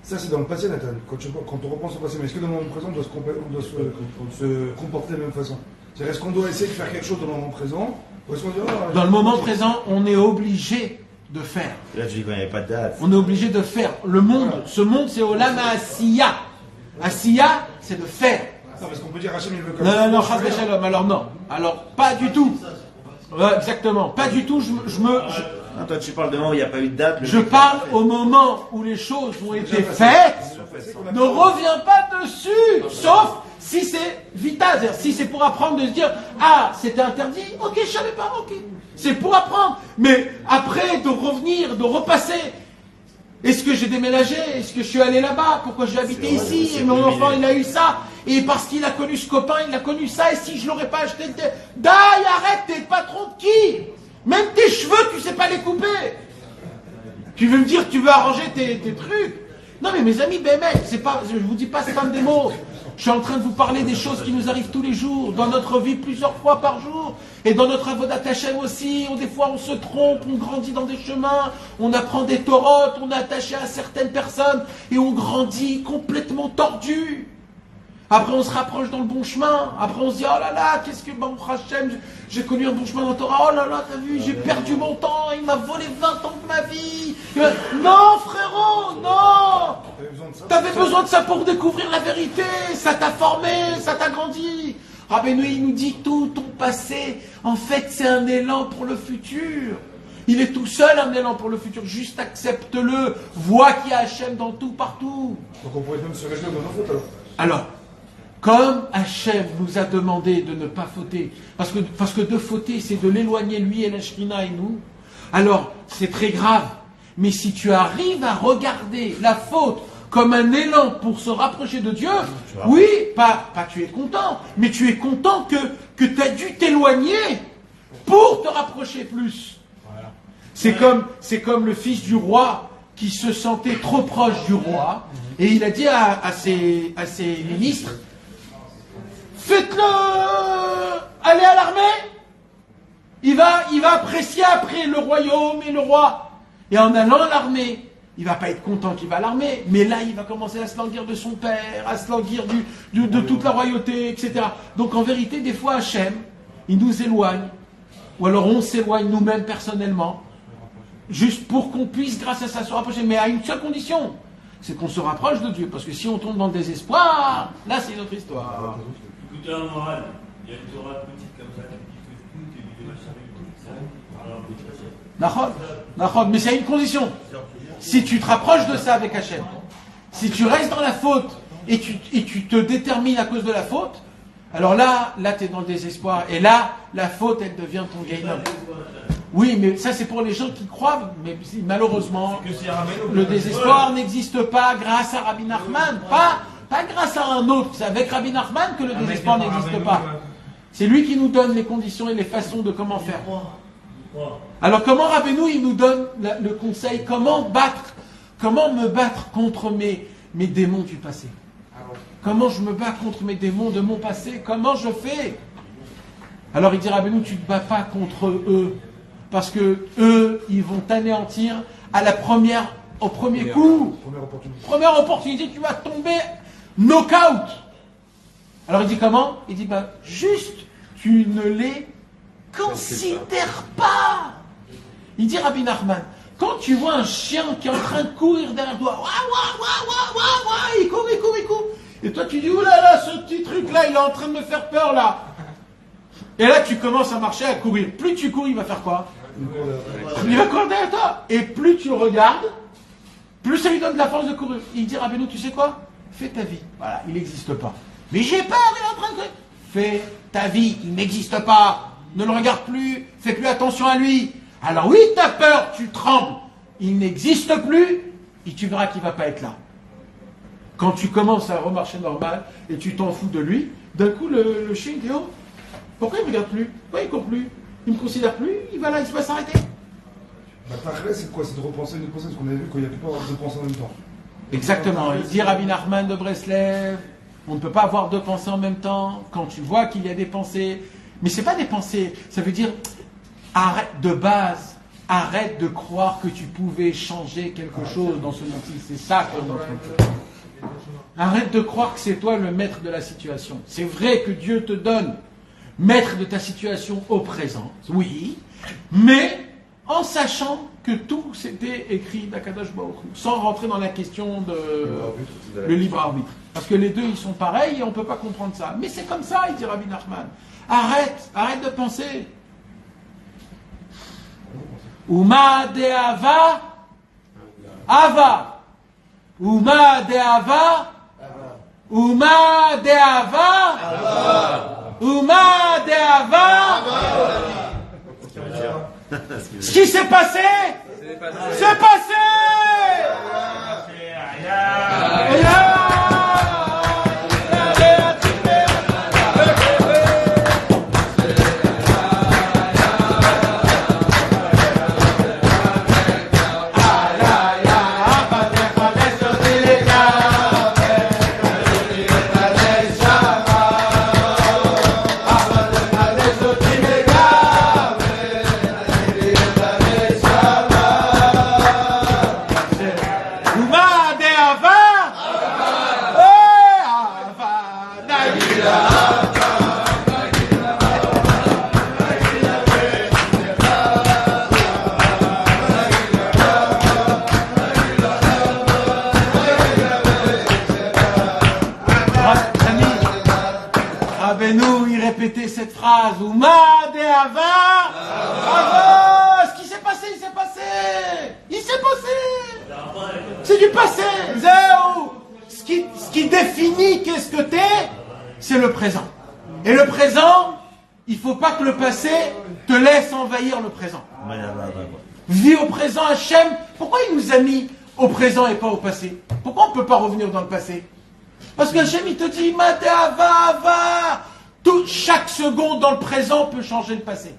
Ça, c'est dans le passé, Nathan. Quand on repense au passé, mais est-ce que dans le moment présent, on doit se comporter de la même façon? C'est-à-dire, est-ce qu'on doit essayer de faire quelque chose dans le moment présent? Ou est-ce qu'on dit, oh, dans le moment présent, on est obligé de faire. Là, tu dis qu'il n'y avait pas de date. On est obligé de faire. Le monde, ce monde, c'est Olam Asiya. Asiya, c'est de faire. Non, parce qu'on peut dire Hachem, il veut comme Non, non, Chas V'Shalom. Alors non. Alors, pas du tout. Ouais, exactement. Pas du tout. Non, toi, tu parles de moment où il n'y a pas eu de date. Je parle au moment où les choses ont été faites. Ne reviens pas dessus. Sauf si c'est vital. C'est-à-dire, si c'est pour apprendre de se dire, ah, c'était interdit. Ok, je savais pas. Ok. C'est pour apprendre. Mais après, de revenir, de repasser. Est-ce que j'ai déménagé? Est-ce que je suis allé là-bas? Pourquoi j'ai habité ici? Et mon enfant, il a eu ça. Et parce qu'il a connu ce copain, il a connu ça. Et si je l'aurais pas acheté, Daï, arrête, t'es le patron de qui? Même tes cheveux, tu sais pas les couper. Tu veux me dire que tu veux arranger tes trucs? Non mais mes amis, c'est pas, je vous dis pas spam des mots. Je suis en train de vous parler des choses qui nous arrivent tous les jours, dans notre vie plusieurs fois par jour, et dans notre avodat Hashem aussi. Des fois on se trompe, on grandit dans des chemins, on apprend des torotes, on est attaché à certaines personnes, et on grandit complètement tordu. Après on se rapproche dans le bon chemin, après on se dit, oh là là, qu'est-ce que Baruch Hashem, j'ai connu un bon chemin dans la Torah, oh là là, t'as vu, j'ai perdu mon temps, il m'a volé 20 ans de ma vie. Non frérot, non. T'avais besoin de ça pour découvrir la vérité, ça t'a formé, ça t'a grandi. Rabbeinu, il nous dit tout ton passé, en fait c'est un élan pour le futur. Il est tout seul un élan pour le futur, juste accepte-le, vois qu'il y a Hachem dans tout, partout. Donc on pourrait même se réjouir de nos fautes alors, comme Hachem nous a demandé de ne pas fauter, parce que de fauter, c'est de l'éloigner lui et la Shrina et nous, alors c'est très grave. Mais si tu arrives à regarder la faute comme un élan pour se rapprocher de Dieu, oui, pas tu es content, mais tu es content que tu as dû t'éloigner pour te rapprocher plus. Voilà. C'est comme le fils du roi qui se sentait trop proche du roi, et il a dit à ses ministres, faites-le aller à l'armée, il va apprécier après le royaume et le roi. Et en allant à l'armée, il va pas être content qu'il va à l'armée, mais là il va commencer à se languir de son père, à se languir de toute la royauté, etc. Donc en vérité, des fois Hachem, il nous éloigne, ou alors on s'éloigne nous-mêmes personnellement, juste pour qu'on puisse grâce à ça se rapprocher, mais à une seule condition, c'est qu'on se rapproche de Dieu, parce que si on tombe dans le désespoir, là c'est une autre histoire. Écoutez un moral, il y a une Torah petite comme ça qui dit que tout est du machin avec tout. Nachod, mais c'est une condition. Si tu te rapproches de ça avec Hachem, si tu restes dans la faute et tu te détermines à cause de la faute, alors là tu es dans le désespoir, et là, la faute, elle devient ton gain. Oui, mais ça c'est pour les gens qui croient, mais malheureusement, le désespoir n'existe pas grâce à Rabbi Nachman, pas grâce à un autre, c'est avec Rabbi Nachman que le désespoir n'existe pas. C'est lui qui nous donne les conditions et les façons de comment faire. Alors comment Rabbeinu, il nous donne le conseil, comment me battre contre mes démons du passé? Comment je me bats contre mes démons de mon passé? Comment je fais? Alors il dit, Rabbeinu, tu ne te bats pas contre eux, parce que eux, ils vont t'anéantir au premier coup. Première opportunité, tu vas tomber knock-out. Alors il dit comment? Il dit, juste, tu ne les considère pas. Il dit Rabbi Nachman, quand tu vois un chien qui est en train de courir derrière toi, il court, Et toi, tu dis, oulala, ce petit truc-là, il est en train de me faire peur, là. Et là, tu commences à marcher, à courir. Plus tu cours, il va faire quoi? Il va courir derrière toi. Et plus tu le regardes, plus ça lui donne de la force de courir. Il dit, Rabbeinu, tu sais quoi? Fais ta vie. Voilà, il n'existe pas. Mais j'ai peur, il est en train de... Fais ta vie, il n'existe pas. Ne le regarde plus, fais plus attention à lui. Alors oui, tu as peur, tu trembles. Il n'existe plus, et tu verras qu'il ne va pas être là. Quand tu commences à remarcher normal, et tu t'en fous de lui, d'un coup, le chien, il dit, oh, pourquoi il ne me regarde plus? Pourquoi il ne court plus? Il ne me considère plus, il va là, il va s'arrêter. La tachla, c'est quoi? C'est de repenser, de penser, parce qu'on avait vu qu'il n'y a pas de penser en même temps. Exactement. Il dit Rabbi Nachman de Breslev, on ne peut pas avoir deux pensées en même temps. Quand tu vois qu'il y a des pensées, mais c'est pas des pensées, ça veut dire arrête de base, arrête de croire que tu pouvais changer quelque chose dans ce monde-ci. C'est ça qu'on est en train de faire. Arrête de croire que c'est toi le maître de la situation. C'est vrai que Dieu te donne maître de ta situation au présent, oui, mais en sachant que tout s'était écrit d'Akadosh Baruch Hu, sans rentrer dans la question de le libre arbitre. Parce que les deux, ils sont pareils et on ne peut pas comprendre ça. Mais c'est comme ça, il dit Rabbi Nachman. Arrête de penser. Uma de Ava, Ava. Uma de Ava, Uma de Ava, Uma de Ava. Ce qui s'est passé, c'est passé. Cette phrase, Ouma de Ava, Ava, ce qui s'est passé, il s'est passé, c'est du passé, ce qui définit qu'est-ce que t'es, c'est le présent. Et le présent, il faut pas que le passé te laisse envahir le présent. Vis au présent, Hachem. Pourquoi il nous a mis au présent et pas au passé? Pourquoi on ne peut pas revenir dans le passé? Parce que Hachem, il te dit, Ouma de Ava, Ava. Chaque seconde dans le présent peut changer le passé.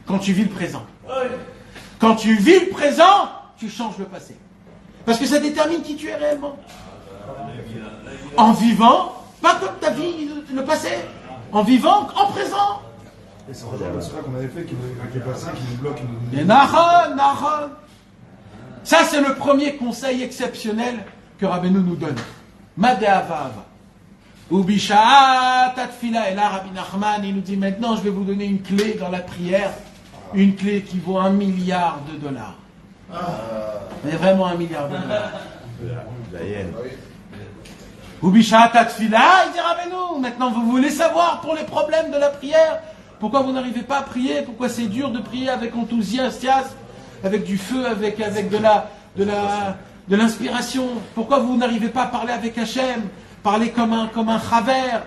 Quand tu vis le présent. Quand tu vis le présent, tu changes le passé. Parce que ça détermine qui tu es réellement. En vivant, pas comme ta vie, le passé. En vivant, en présent. Et c'est vrai qu'on avait fait qui est passé, qui nous bloque. Et Nahon. Ça, c'est le premier conseil exceptionnel que Rabbeinu nous donne. Madeava. Ubisha tatfila, et là Rabbi Nachman il nous dit maintenant je vais vous donner une clé dans la prière, une clé qui vaut $1 milliard. Mais vraiment $1 milliard. Ubisha tatfila, il dit Rabbeinu, maintenant vous voulez savoir pour les problèmes de la prière, pourquoi vous n'arrivez pas à prier, pourquoi c'est dur de prier avec enthousiasme, avec du feu, avec de l'inspiration, pourquoi vous n'arrivez pas à parler avec Hachem, parler comme un chaver,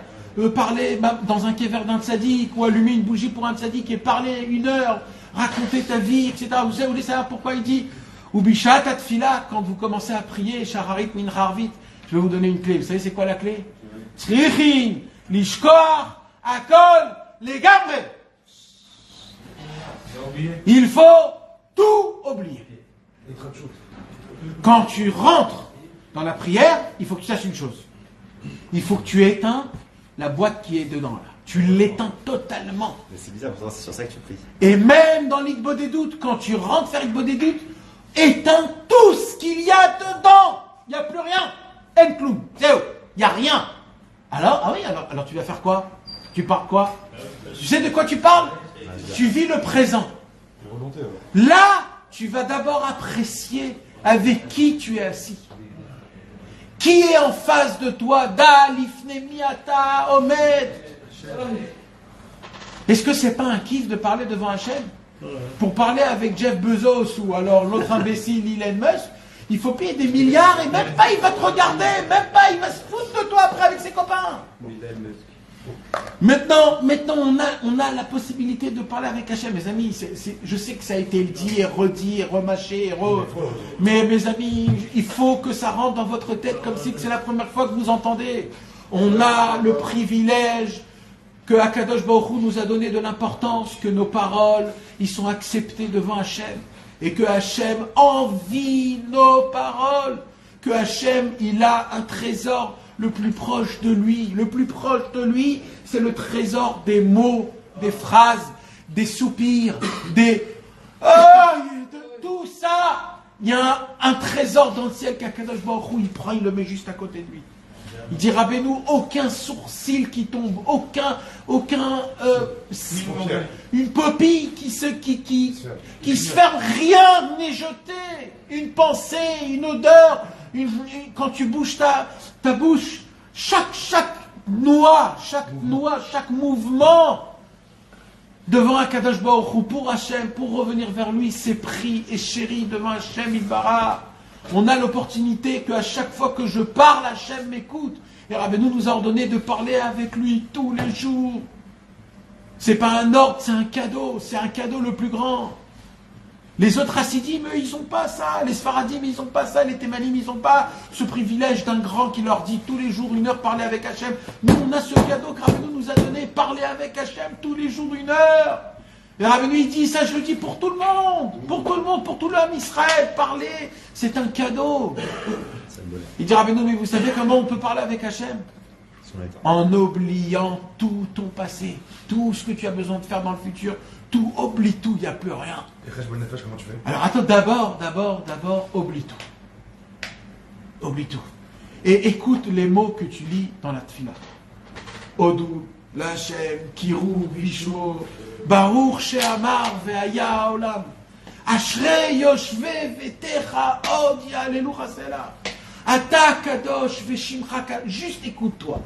parler dans un kéver d'un tzaddik, ou allumer une bougie pour un tzaddik et parler 1 heure, raconter ta vie, etc. Vous voulez savoir pourquoi il dit Ubishat atfila, quand vous commencez à prier, Shaharit min harvit, je vais vous donner une clé. Vous savez c'est quoi la clé? Tzrichin, lishkoar, akol, legamre. Il faut tout oublier. Quand tu rentres dans la prière, il faut que tu saches une chose. Il faut que tu éteins la boîte qui est dedans là. Tu l'éteins totalement. Mais c'est bizarre, pourtant c'est sur ça que tu pries. Et même dans l'Ikbo des doutes, quand tu rentres faire l'Ikbo des doutes, éteins tout ce qu'il y a dedans. Il n'y a plus rien. Enkloum. C'est où? Il n'y a rien. Alors tu vas faire quoi? Tu parles quoi? Tu sais de quoi tu parles? Tu vis le présent. Là, tu vas d'abord apprécier avec qui tu es assis. Qui est en face de toi? Da lifne miata omed. Est-ce que c'est pas un kiff de parler devant Hachem? Pour parler avec Jeff Bezos ou alors l'autre imbécile Elon Musk, il faut payer des milliards et même pas il va te regarder, même pas il va se foutre de toi après avec ses copains. Maintenant on a la possibilité de parler avec Hachem, mes amis. Je sais que ça a été dit et redit et remâché, mais mes amis, il faut que ça rentre dans votre tête comme si c'est la première fois que vous entendez. On a le privilège que Akadosh Baruch Hu nous a donné de l'importance, que nos paroles, ils sont acceptées devant Hachem, et que Hachem envie nos paroles, que Hachem, il a un trésor le plus proche de lui. Le plus proche de lui, c'est le trésor des mots, des phrases, des soupirs, de tout ça. Il y a un trésor dans le ciel qu'Akadosh Baruch Hu, il prend, il le met juste à côté de lui. Il dit Rabbeinu, aucun sourcil qui tombe, une pupille qui se ferme, rien n'est jeté. Une pensée, une odeur, quand tu bouges ta bouche, chaque noix, chaque mouvement devant Akadosh Baruch Hu pour Hachem, pour revenir vers lui, c'est pris et chéri devant Hachem Yitbarach. On a l'opportunité qu'à chaque fois que je parle, Hachem m'écoute. Et Rabbeinu nous a ordonné de parler avec lui tous les jours. C'est pas un ordre, c'est un cadeau le plus grand. Les autres Hassidim, eux, ils n'ont pas ça. Les Sfaradim, ils n'ont pas ça. Les Thémanim, ils n'ont pas ce privilège d'un grand qui leur dit tous les jours 1 heure parler avec Hachem. Nous, on a ce cadeau que Rabbeinu nous a donné, parler avec Hachem tous les jours 1 heure. Et Rabbeinu, il dit, ça je le dis pour tout le monde, pour tout l'homme Israël, parler, c'est un cadeau. Il dit, Rabbeinu, mais vous savez comment on peut parler avec Hachem? En oubliant tout ton passé, tout ce que tu as besoin de faire dans le futur, tout, oublie tout, il n'y a plus rien. Et Cheshbon Nefesh, comment tu fais? Alors attends, d'abord, oublie tout. Oublie tout. Et écoute les mots que tu lis dans la tefila. Odou, Lachem, Kirou, Vishmo, Baruch She'amar ve'aya olam. Ashrei yoshve vetecha od ya'alelu chasela. Ata kadosh ve'shimcha kadosh. Juste écoute-toi.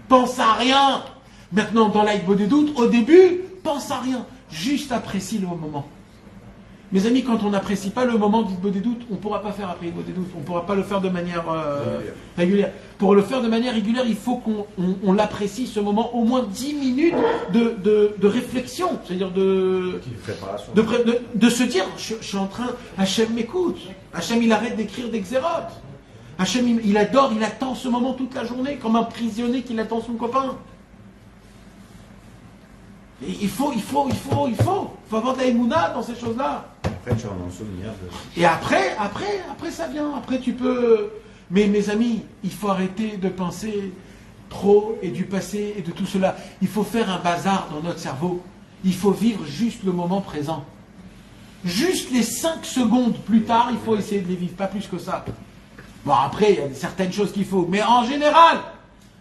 Pense à rien. Maintenant, dans l'aïd des doutes, au début, pense à rien. Juste apprécie le moment. Mes amis, quand on n'apprécie pas le moment du des doutes, on ne pourra pas faire après le des doutes. On ne pourra pas le faire de manière régulière. Pour le faire de manière régulière, il faut qu'on l'apprécie, ce moment, au moins 10 minutes de réflexion. C'est-à-dire de se dire, je suis en train, Hachem m'écoute. Hachem, il arrête d'écrire des xérotes. Hachem, il adore, il attend ce moment toute la journée, comme un prisonnier qui attend son copain. Et il faut avoir de la émouna dans ces choses-là. Après, tu en as un souvenir. Et après ça vient. Après, tu peux. Mais mes amis, il faut arrêter de penser trop et du passé et de tout cela. Il faut faire un bazar dans notre cerveau. Il faut vivre juste le moment présent. Juste les 5 secondes plus tard, il faut essayer de les vivre, pas plus que ça. Bon, après, il y a certaines choses qu'il faut. Mais en général,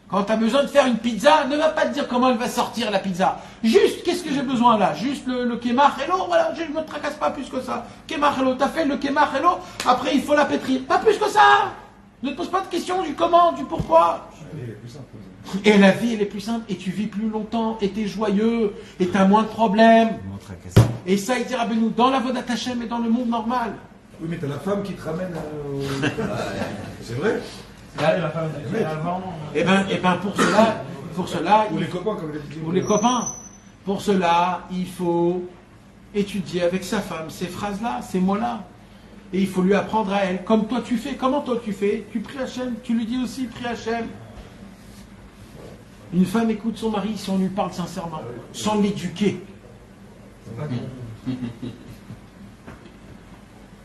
quand tu as besoin de faire une pizza, ne va pas te dire comment elle va sortir la pizza. Juste, qu'est-ce que j'ai besoin là? Juste le kémach hello, voilà, je ne me tracasse pas plus que ça. Kémach hello, t'as fait le kémach hello, après il faut la pétrir. Pas plus que ça. Ne te pose pas de questions du comment, du pourquoi. Et la vie, elle est plus simple, et tu vis plus longtemps, et tu es joyeux, et tu as moins de problèmes. Et ça, il dira, nous, dans la Vodat Hashem et dans le monde normal. Oui, mais t'as la femme qui te ramène C'est vrai. La femme avant. Et ben pour cela, ou les copains, comme il a dit. Ou les copains. Pour cela, il faut étudier avec sa femme ces phrases-là, ces mots-là. Et il faut lui apprendre à elle, comme toi tu fais. Comment toi tu fais? Tu pries Hachem, tu lui dis aussi, prie Hachem. Une femme écoute son mari si on lui parle sincèrement, sans l'éduquer.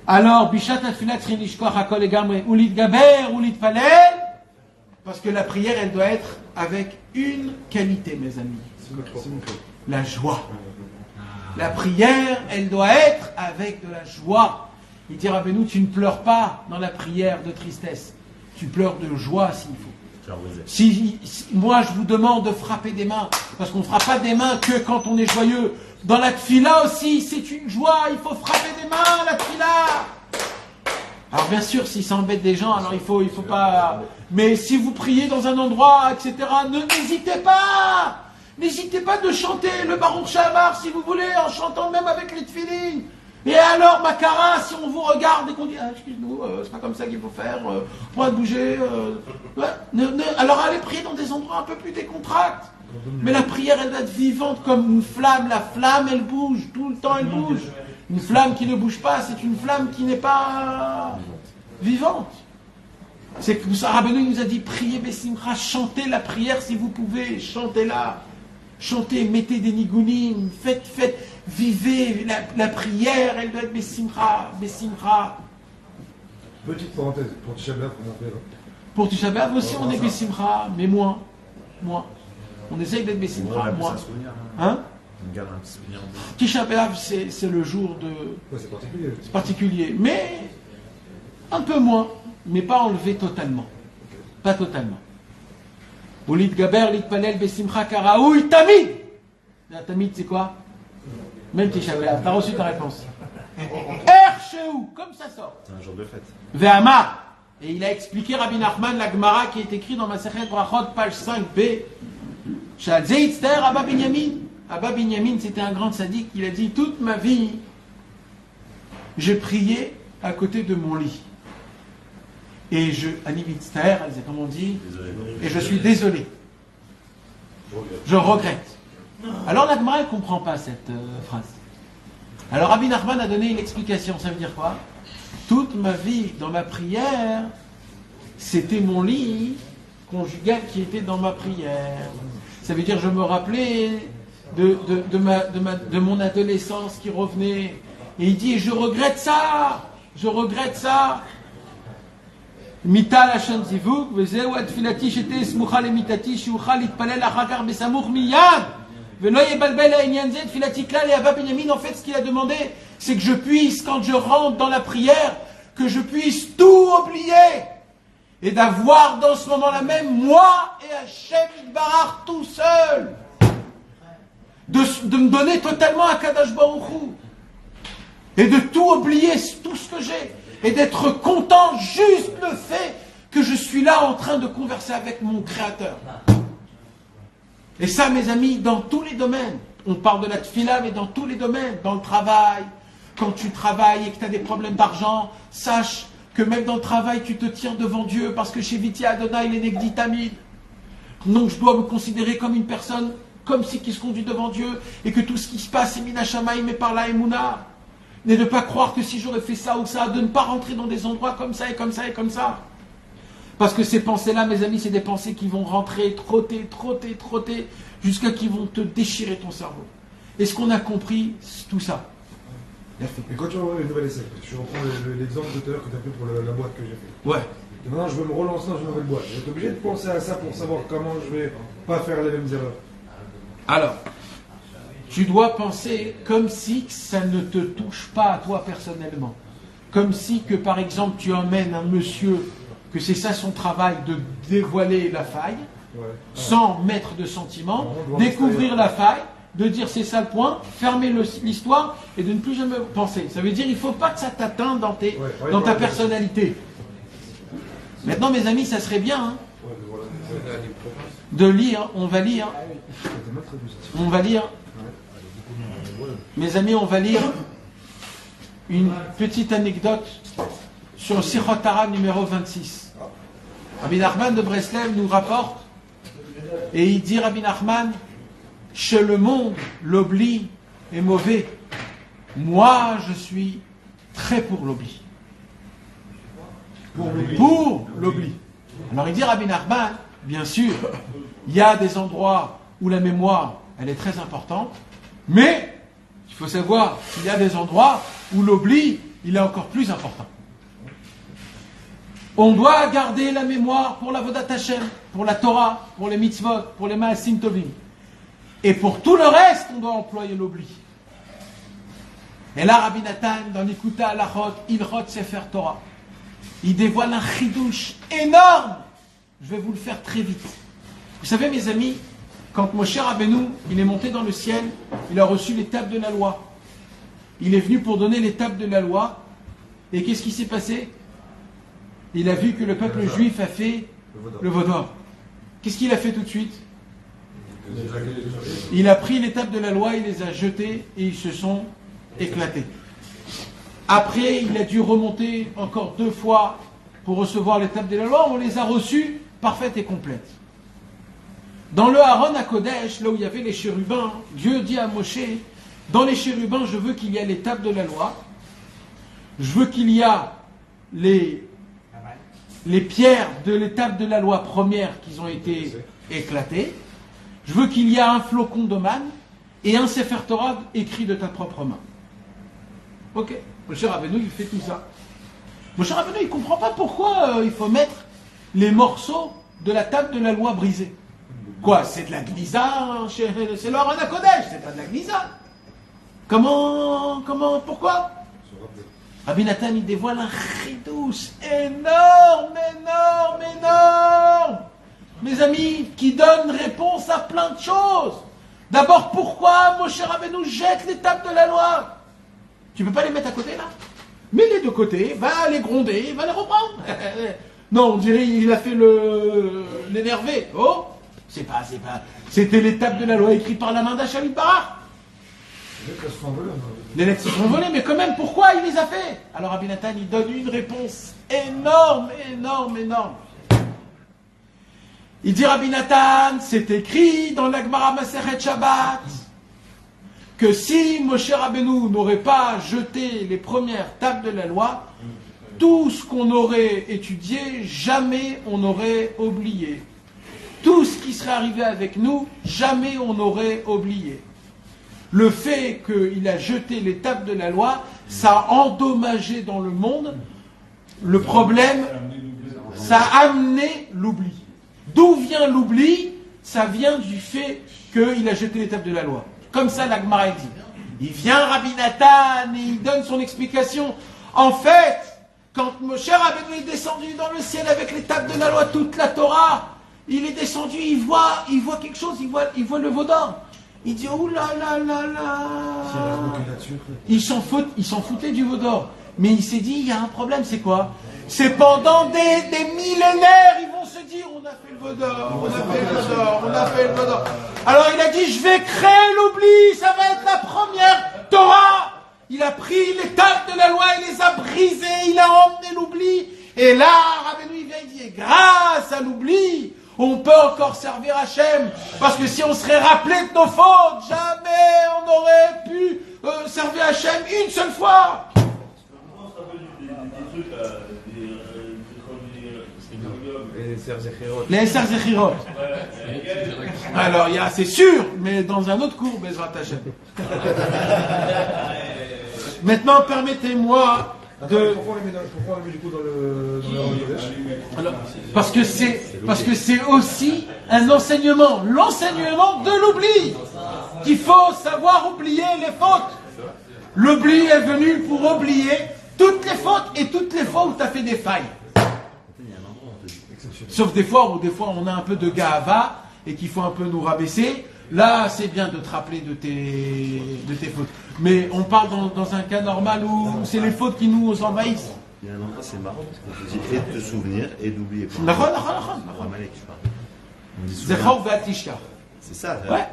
Alors, Bishat Atfilat Trinishkoach Hakol Egamre, Ulit Gaber, Ulit Palel, parce que la prière, elle doit être avec une qualité, mes amis. La joie. La prière, elle doit être avec de la joie. Il dit, Rabbeinu, tu ne pleures pas dans la prière de tristesse. Tu pleures de joie s'il faut. Si moi je vous demande de frapper des mains, parce qu'on ne frappe pas des mains que quand on est joyeux. Dans la tfila aussi, c'est une joie, il faut frapper des mains, la tfila. Alors bien sûr, si ça embête des gens, alors il faut pas... Mais si vous priez dans un endroit, etc., n'hésitez pas de chanter le Baruch Shamar, si vous voulez, en chantant même avec les tefilines. Et alors, Makara, si on vous regarde et qu'on dit, ah, excuse-nous, c'est pas comme ça qu'il faut faire, on va bouger. Alors allez prier dans des endroits un peu plus décontractés. Mais la prière, elle doit être vivante comme une flamme. La flamme, elle bouge, tout le temps elle bouge. Une flamme qui ne bouge pas, c'est une flamme qui n'est pas vivante. C'est que Moussa Rabbeinu nous a dit, priez Bessimcha, chantez la prière si vous pouvez, chantez-la. Chantez, mettez des nigounim, faites, vivez la prière, elle doit être Bessimcha, Bessimcha. Petite parenthèse, pour Tisha B'Av, comment on fait là? Pour Tisha B'Av aussi, on est Bessimcha, mais moins. On essaye d'être Bessimcha, moins. Hein? On garde un petit souvenir. Tisha B'Av, c'est le jour de... Ouais, c'est particulier. C'est particulier, mais un peu moins, mais pas enlevé totalement. Pas totalement. Olit Gaber, Lit Palel, Bessimcha, Karaoui, Tamid. Tamid, c'est quoi? Même Tisha B'Av, t'as reçu ta réponse. Ercheou, comme ça sort. C'est un jour de fête. Ve'amar. Et il a expliqué Rabbi Nachman, la Gemara, qui est écrit dans Masechet Brachot, page 5b. Shal Zeitzter, Abba Binyamin. Abba Binyamin, c'était un grand sadique, il a dit, toute ma vie, j'ai prié à côté de mon lit. Et Ani Mitzter, comme on dit, et je suis désolé. Je regrette. Alors la Gemara ne comprend pas cette phrase. Alors Rabbi Nachman a donné une explication, ça veut dire quoi? Toute ma vie, dans ma prière, c'était mon lit conjugal qui était dans ma prière. Ça veut dire je me rappelais de mon adolescence qui revenait. Et il dit, je regrette ça. Mita lachon zivug, vezeu atfilati shete smucha lemitati shiucha litpalel achakar besamuch miyad. Velo yebalbel ha'inyan ze tfilati klal et Abba Binyamin, en fait, ce qu'il a demandé, c'est que je puisse, quand je rentre dans la prière, que je puisse tout oublier. Et d'avoir dans ce moment-là même, moi et Hachem Yitbarach tout seul. De me donner totalement à Kadosh Baruch Hu. Et de tout oublier, tout ce que j'ai. Et d'être content juste le fait que je suis là en train de converser avec mon Créateur. Et ça, mes amis, dans tous les domaines. On parle de la tfila, mais dans tous les domaines. Dans le travail, quand tu travailles et que tu as des problèmes d'argent, sache que même dans le travail, tu te tiens devant Dieu, parce que chez Viti Adonai, il est Negdi Tamid. Donc je dois me considérer comme une personne, comme si qui se conduit devant Dieu, et que tout ce qui se passe est Mina Shamaïm et par la Emouna. Et de ne pas croire que si j'aurais fait ça ou ça, de ne pas rentrer dans des endroits comme ça et comme ça et comme ça. Parce que ces pensées-là, mes amis, c'est des pensées qui vont rentrer, trotter, jusqu'à qu'ils vont te déchirer ton cerveau. Est-ce qu'on a compris tout ça? Et quand tu vas avoir une nouvelle essai, je reprends l'exemple de tout à l'heure que tu as pris pour la boîte que j'ai fait. Ouais. Et maintenant, je veux me relancer dans une nouvelle boîte. Je vais être obligé de penser à ça pour savoir comment je vais pas faire les mêmes erreurs. Alors, tu dois penser comme si ça ne te touche pas à toi personnellement. Comme si que, par exemple, tu emmènes un monsieur, que c'est ça son travail, de dévoiler la faille, sans mettre de sentiment, découvrir la faille, de dire c'est ça le point, fermer l'histoire et de ne plus jamais penser. Ça veut dire il ne faut pas que ça t'atteinte dans ta personnalité. Maintenant, mes amis, ça serait bien de lire, on va lire, mes amis, on va lire une petite anecdote sur le Sichot Torah numéro 26. Rabbi Nachman de Breslev nous rapporte, et il dit, Rabbi Nachman, chez le monde, l'oubli est mauvais. Moi, je suis très pour l'oubli. Pour l'oubli. Alors il dit, Rabbi Nachman, bien sûr, il y a des endroits où la mémoire, elle est très importante, mais il faut savoir qu'il y a des endroits où l'oubli, il est encore plus important. On doit garder la mémoire pour la Vodat Hashem, pour la Torah, pour les mitzvot, pour les Maasim Tovim. Et pour tout le reste, on doit employer l'oubli. Et là, Rabbi Nathan, dans l'Ikuta Alachot, Ilchot Sefer Torah, il dévoile un chidouche énorme. Je vais vous le faire très vite. Vous savez, mes amis, quand Moshe Rabbeinu, il est monté dans le ciel, il a reçu les tables de la loi. Il est venu pour donner les tables de la loi. Et qu'est-ce qui s'est passé? il a vu que le peuple juif a fait le veau d'or. Qu'est-ce qu'il a fait tout de suite? Il a pris les tables de la loi, il les a jetées et ils se sont éclatés. Après, il a dû remonter encore 2 fois pour recevoir les tables de la loi. On les a reçues parfaites et complètes. Dans le Aaron à Kodesh, là où il y avait les chérubins, Dieu dit à Moshe, dans les chérubins, je veux qu'il y ait les tables de la loi, je veux qu'il y ait les pierres de l'étape de la loi première qui ont été éclatées, je veux qu'il y ait un flocon de manne et un Sefer Torah écrit de ta propre main. Ok, Moshe Rabbeinu, il fait tout ça. Moshe Rabbeinu, il ne comprend pas pourquoi il faut mettre les morceaux de la table de la loi brisée. Quoi, c'est de la glisa, c'est l'Aaron à Kodesh, c'est pas de la glisa. Comment, pourquoi? Rabbi Nathan, il dévoile un chidouche énorme. Mes amis, qui donne réponse à plein de choses. D'abord, pourquoi Moshe Rabbeinu jette les tables de la loi? Tu peux pas les mettre à côté là? Mets-les de côté, va les gronder, va les reprendre. Non, on dirait il a fait l'énervé. Oh, c'est pas. C'était les tables de la loi écrites par la main d'Hachem Barach. Les lettres se sont volées, mais quand même, pourquoi il les a fait? Alors Rabbi Nathan, il donne une réponse énorme. Il dit, Rabbi Nathan, c'est écrit dans la Gemara Masechet Shabbat que si Moshe Rabbeinu n'aurait pas jeté les premières tables de la loi, tout ce qu'on aurait étudié, jamais on n'aurait oublié. Tout ce qui serait arrivé avec nous, jamais on n'aurait oublié. Le fait qu'il a jeté les tables de la loi, ça a endommagé dans le monde. Le problème, ça a amené l'oubli. D'où vient l'oubli? Ça vient du fait qu'il a jeté les tables de la loi. Comme ça, la Gemara dit. Il vient Rabbi Nathan et il donne son explication. En fait, quand Moshe Rabbeinu est descendu dans le ciel avec les tables de la loi, toute la Torah, il est descendu, il voit quelque chose, il voit le veau d'or. Il dit, oh là là là là. Il s'en foutait du veau d'or. Mais il s'est dit, il y a un problème, c'est quoi? C'est pendant des millénaires, ils vont se dire, on a fait le veau d'or, on a fait le veau d'or. Alors il a dit, je vais créer l'oubli, ça va être la première Torah. Il a pris les tables de la loi, il les a brisées, il a emmené l'oubli. Et là, Rabbeinu, il vient, il dit, grâce à l'oubli, on peut encore servir Hachem, parce que si on serait rappelé de nos fautes, jamais on n'aurait pu servir Hachem une seule fois. On se rappelle des trucs, Les Esser Zechirot. Alors, c'est sûr, mais dans un autre cours, Bezrat Hachem. Maintenant, permettez-moi de... Pourquoi on les met du coup dans le Alors, parce que c'est aussi un enseignement, l'enseignement de l'oubli, qu'il faut savoir oublier les fautes. L'oubli est venu pour oublier toutes les fautes et toutes les fois où tu as fait des failles. Sauf des fois où on a un peu de gahava et qu'il faut un peu nous rabaisser. Là, c'est bien de te rappeler de tes fautes. Mais on parle dans un cas normal où c'est les fautes qui nous envahissent. Il y a un endroit, c'est marrant parce qu'on te dit et de te souvenir et d'oublier. C'est ça. Ouais.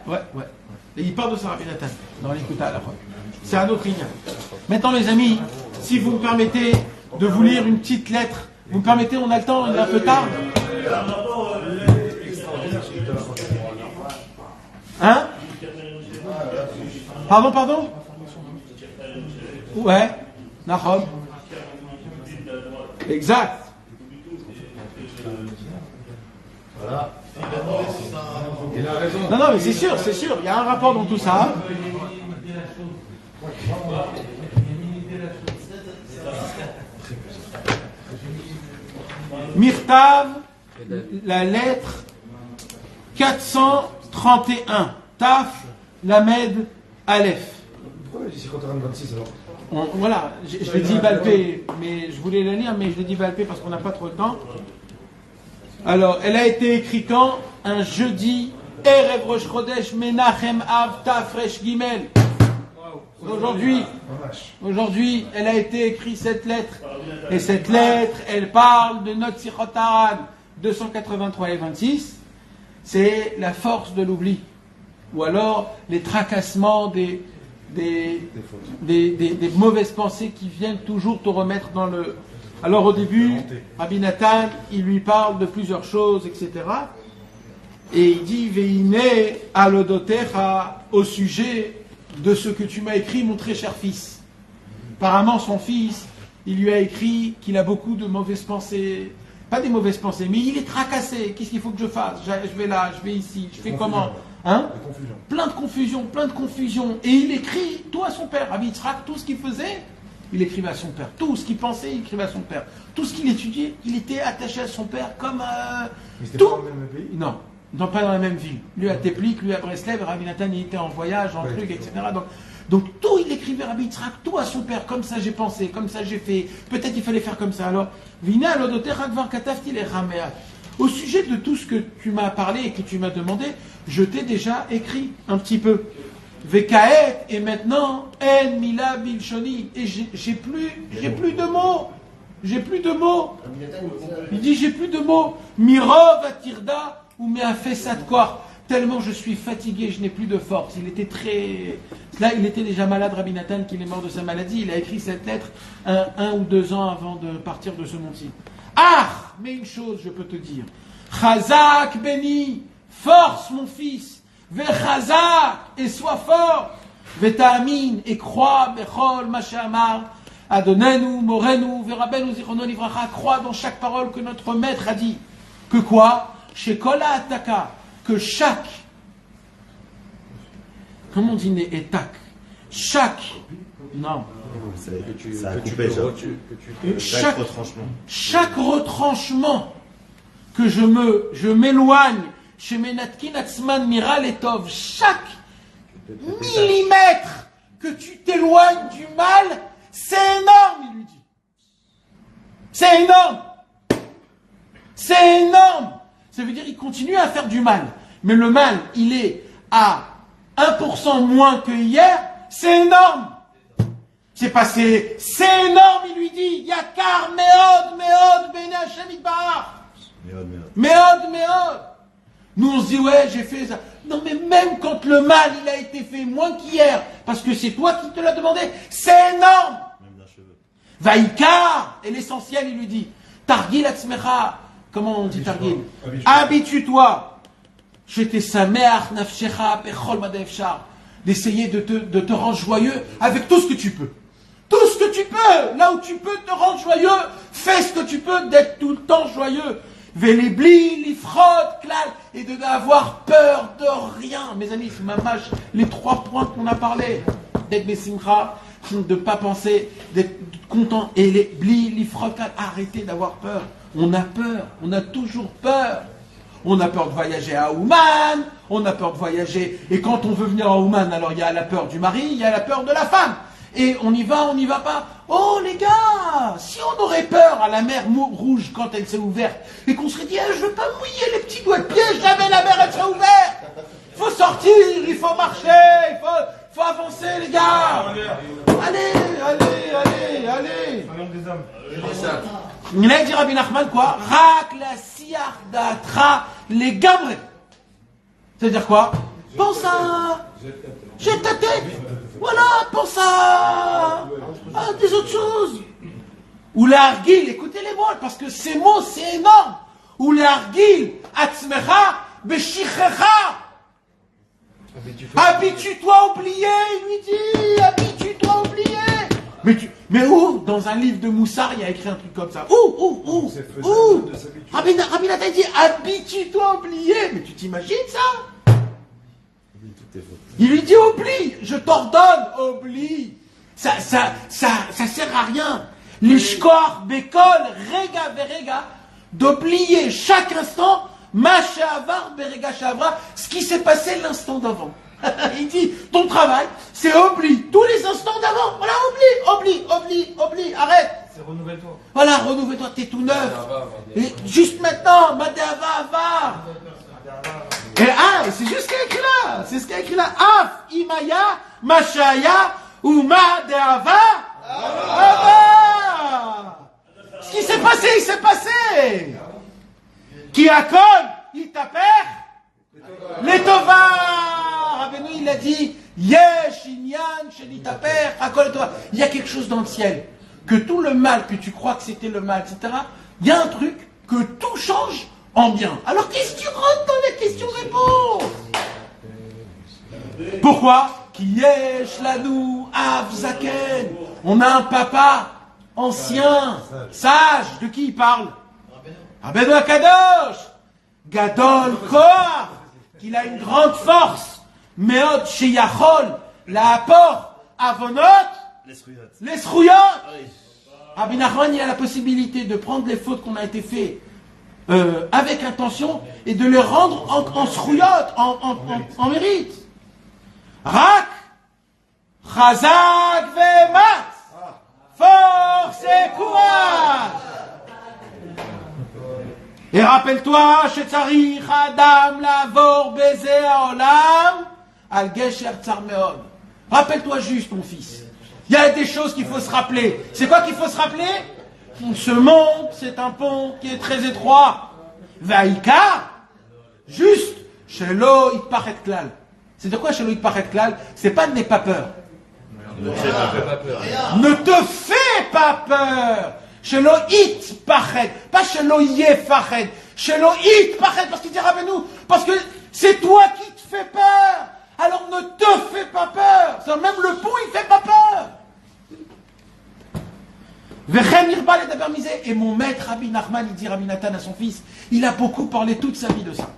Et il parle de ça, Rabbi Nathan, dans l'Ikuta à la fois. C'est un autre ligne. Maintenant, les amis, si vous me permettez de vous lire une petite lettre, vous me permettez, on a le temps, il est un peu tard. Hein? Pardon? Ouais, Nahom. Exact. Voilà. Il a raison. Non, mais c'est sûr, il y a un rapport dans tout ça. Mirtav, la lettre 431, Taf, Lamed, Aleph. Pourquoi il dit 26 alors? Voilà, je l'ai dit balpé, mais je voulais la lire, mais je l'ai dit balpé parce qu'on n'a pas trop le temps. Alors, elle a été écrite quand? Un jeudi, Erev Rosh Chodesh, Menachem Av, Taf, Resh Gimel. Aujourd'hui, elle a été écrite cette lettre. Et cette lettre, elle parle de notre Sichot Haran 283 et 26. C'est la force de l'oubli. Ou alors les tracassements des mauvaises pensées qui viennent toujours te remettre dans le... Alors au début, Rabbi Nathan, il lui parle de plusieurs choses, etc. Et il dit, Veine alodotecha, au sujet de ce que tu m'as écrit, mon très cher fils. Apparemment, son fils, il lui a écrit qu'il a beaucoup de mauvaises pensées. Pas des mauvaises pensées, mais il est tracassé. Qu'est-ce qu'il faut que je fasse? Je vais là, je vais ici, je fais comment? Plein de confusion. Et il écrit tout à son père. Rabbi Yitzhak, tout ce qu'il faisait, il écrivait à son père. Tout ce qu'il pensait, il écrivait à son père. Tout ce qu'il étudiait, il était attaché à son père comme... Mais c'était tout. pas dans le même pays? Non, pas dans la même ville. Lui à Teplik, lui à Breslev, Rabbi Nathan, il était en voyage, en truc, etc. Donc tout, il écrivait Rabbi Yitzhak, tout à son père. Comme ça j'ai pensé, comme ça j'ai fait. Peut-être il fallait faire comme ça. Alors, Vina alodotecha kvar katavti lechameat. Au sujet de tout ce que tu m'as parlé et que tu m'as demandé, je t'ai déjà écrit un petit peu. Vekaet, et maintenant, en mila bilshoni. Et j'ai plus de mots. J'ai plus de mots. Il dit, j'ai plus de mots. Mirov atirda ou meafesat kor. Tellement je suis fatigué, je n'ai plus de force. Il était Là, il était déjà malade, Rabbi Nathan, qu'il est mort de sa maladie. Il a écrit cette lettre un ou 2 ans avant de partir de ce monde-ci. Ah, mais une chose, je peux te dire. Chazak béni, force mon fils. Vechazak, et sois fort. Veta'amin, et crois, bechol, machamar. Adonenu, morenu, verabenu, zichrono, livracha. Crois dans chaque parole que notre maître a dit. Que quoi? Chez Kola Ataka. Que chaque, comment on dit étac, chaque, non, chaque retranchement que je m'éloigne chez Menatkin Atzman Miral Etov, chaque millimètre que tu t'éloignes du mal, c'est énorme, il lui dit. C'est énorme. C'est énorme. Ça veut dire qu'il continue à faire du mal. Mais le mal, il est à 1% moins que hier, c'est énorme. C'est passé, c'est énorme, il lui dit. Yakar, meod, bene Hashem itbarach. Meod. Nous on se dit, ouais, j'ai fait ça. Non, mais même quand le mal, il a été fait moins qu'hier, parce que c'est toi qui te l'as demandé, c'est énorme. Même d'un cheveu. Vaikar, et l'essentiel, il lui dit, Targil atzmecha. Comment on dit Targil? Habitue-toi. J'étais sameach nafshecha bechol madefshar. D'essayer de te rendre joyeux avec tout ce que tu peux. Tout ce que tu peux. Là où tu peux te rendre joyeux, fais ce que tu peux d'être tout le temps joyeux. Velibli, lifrod, klal. Et de n'avoir peur de rien. Mes amis, c'est mamash, les 3 points qu'on a parlé. D'être besimcha, de ne pas penser, d'être content. Et les bli, lifrod, klal. Arrêtez d'avoir peur. On a peur, on a toujours peur. On a peur de voyager à Ouman, on a peur de voyager. Et quand on veut venir à Ouman, alors il y a la peur du mari, il y a la peur de la femme. Et on y va pas. Oh les gars, si on aurait peur à la mer Rouge quand elle s'est ouverte, et qu'on serait dit, je veux pas mouiller les petits doigts de pied, jamais la mer elle sera ouverte. Il faut sortir, il faut marcher, il faut avancer les gars. Allez. Soyons des hommes. Il a dit Rabbi Nachman quoi? Rak la siach datra les gabrés. C'est-à-dire quoi? Pense à... Jette ta tête. Voilà, pense à des autres choses. Ou l'argil, écoutez les mots, parce que ces mots c'est énorme. Ou l'argil, atzmecha, beshichecha. Habitue-toi à oublier, il lui dit, habitue-toi à oublier. Mais où? Dans un livre de Moussard, il y a écrit un truc comme ça. Où? Rabbi Nathan dit, habitue-toi à oublier. Mais tu t'imagines ça? Il lui dit, oublie, je t'ordonne, oublie. Ça sert à rien. L'ishkor, bekol, rega, verega, d'oublier chaque instant, ma she'avar, berega she'avra, ce qui s'est passé l'instant d'avant. Il dit, ton travail, c'est oublie tous les instants d'avant. Voilà, oublie, arrête. C'est renouvelle-toi. Voilà, renouvelle-toi, t'es tout neuf. Et juste maintenant, Madéava. Et c'est juste ce qu'il y a écrit là. C'est ce qu'il y a écrit là. Af, Imaya, Mashaya, Uma de Ava, Ava. Ce qui s'est passé, il s'est passé. Qui accole, il t'appelle. Les Tova. Rabbeinu, il a dit, Yesh, Inyan, Shelitaper, Akol Tova. Il y a quelque chose dans le ciel. Que tout le mal, que tu crois que c'était le mal, etc., il y a un truc que tout change en bien. Alors qu'est-ce que tu rentres dans les questions-réponses? Pourquoi? Kiyesh Lanou Avzaken. On a un papa ancien, sage. De qui il parle? Rabbeinu Akadosh. Gadol Koach. Qu'il a une grande force. Meot Sheyachol. La apport. Avonot. Les Srouyot. Rabbi Nachman, il a la possibilité de prendre les fautes qu'on a été faites avec intention et de les rendre en Srouyot, en mérite. Rak, Chazak Vemat, force et courage. Et rappelle-toi, Shetzarich Adam Lavor Beze Haolam, Al Gesher Tsar Meod. Rappelle-toi juste, mon fils. Il y a des choses qu'il faut se rappeler. C'est quoi qu'il faut se rappeler? Ce monde, c'est un pont qui est très étroit. Vaïka, juste, Shelo Itpachet Klal. C'est-à-dire quoi, Shelo Itpachet Klal? C'est pas n'aie pas peur. Ne fais pas peur. Ne te fais pas peur. Shelo Itpachet. Pas Shelo Yefachet. Shelo Itpachet. Parce qu'il dit Rabbeinu, parce que c'est toi qui te fais peur. Alors ne te fais pas peur. Même le pont, il fait pas peur. Et mon maître Rabbi Nachman, il dit Rabbi Nathan à son fils, il a beaucoup parlé toute sa vie de ça.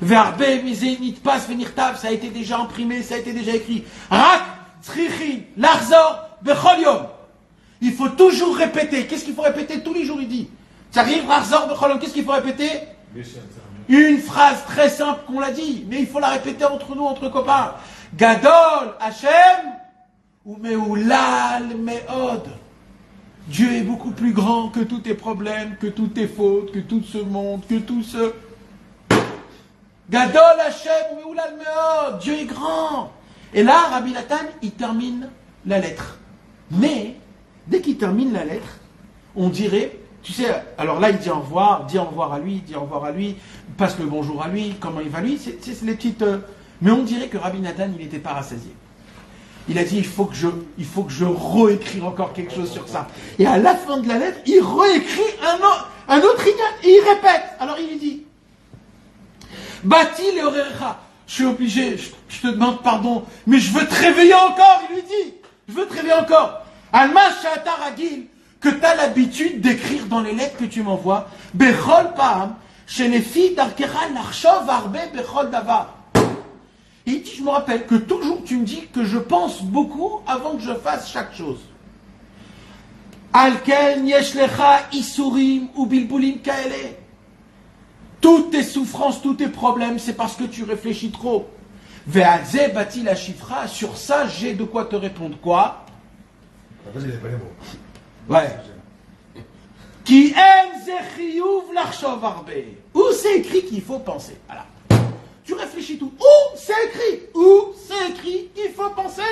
Ça a été déjà imprimé, ça a été déjà écrit. Rak, tzrichi, larzor, bechol yom. Il faut toujours répéter. Qu'est-ce qu'il faut répéter tous les jours, il dit. T'arrives, larzor, bechol yom. Qu'est-ce qu'il faut répéter? Une phrase très simple qu'on l'a dit, mais il faut la répéter entre nous, entre copains. Gadol, Hashem, ou meoulal, meod. Dieu est beaucoup plus grand que tous tes problèmes, que toutes tes fautes, que tout ce monde, que tout ce... Gadol Hashem Meoulal Meod. Dieu est grand. Et là, Rabbi Nathan, il termine la lettre. Mais, dès qu'il termine la lettre, on dirait, tu sais, alors là, il dit au revoir à lui, passe le bonjour à lui, comment il va lui, c'est les petites... mais on dirait que Rabbi Nathan, il n'était pas rassasié. Il a dit, il faut que je réécrire encore quelque chose sur ça. Et à la fin de la lettre, il réécrit un autre ignan, et il répète. Alors il lui dit, Bati le Orerecha, je suis obligé, je te demande pardon, mais je veux te réveiller encore, il lui dit. Je veux te réveiller encore. Alma Shata Ragil, que tu as l'habitude d'écrire dans les lettres que tu m'envoies, Bechol Paham, chez les filles d'Arkera, Larchov Arbe, Bechol Davar. Il dit, je me rappelle que toujours tu me dis que je pense beaucoup avant que je fasse chaque chose. Alken yeshlecha isurim ou bilbulim kaele. Toutes tes souffrances, tous tes problèmes, c'est parce que tu réfléchis trop. Ve'alze bati la chifra. Sur ça, j'ai de quoi te répondre. Quoi? Vas-y, il n'est pas les mots. Ouais. Qui en zechiyuv larchov arbe. Où c'est écrit qu'il faut penser? Voilà. Tu réfléchis tout. Où c'est écrit? Où c'est écrit qu'il faut penser?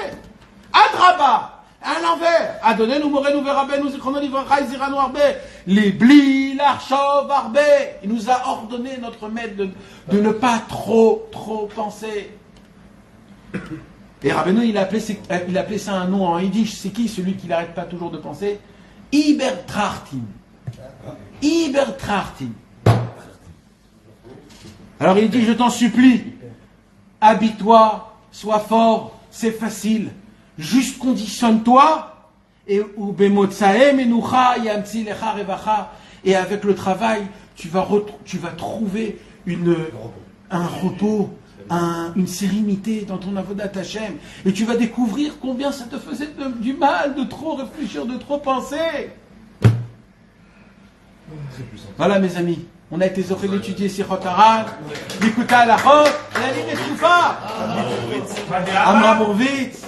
Adraba, à l'envers. Adonenu morenu verabenu zichrono livracha ziranu arbe. Les bli l'archov arbe. Il nous a ordonné, notre maître, de ne pas trop penser. Et Rabbeinu, il a appelé ça un nom en yiddish. C'est qui celui qui n'arrête pas toujours de penser? Ibertrachtin. Ibertrachtin. Alors il dit, je t'en supplie, habille-toi, sois fort, c'est facile, juste conditionne-toi, et avec le travail, tu vas trouver un repos, une sérénité dans ton avodat Hashem, et tu vas découvrir combien ça te faisait du mal de trop réfléchir, de trop penser. Voilà mes amis. On a été zoré d'étudier Sichot Haran, d'écouter la Hot, la Ligue Soufa, Amram Horvitz.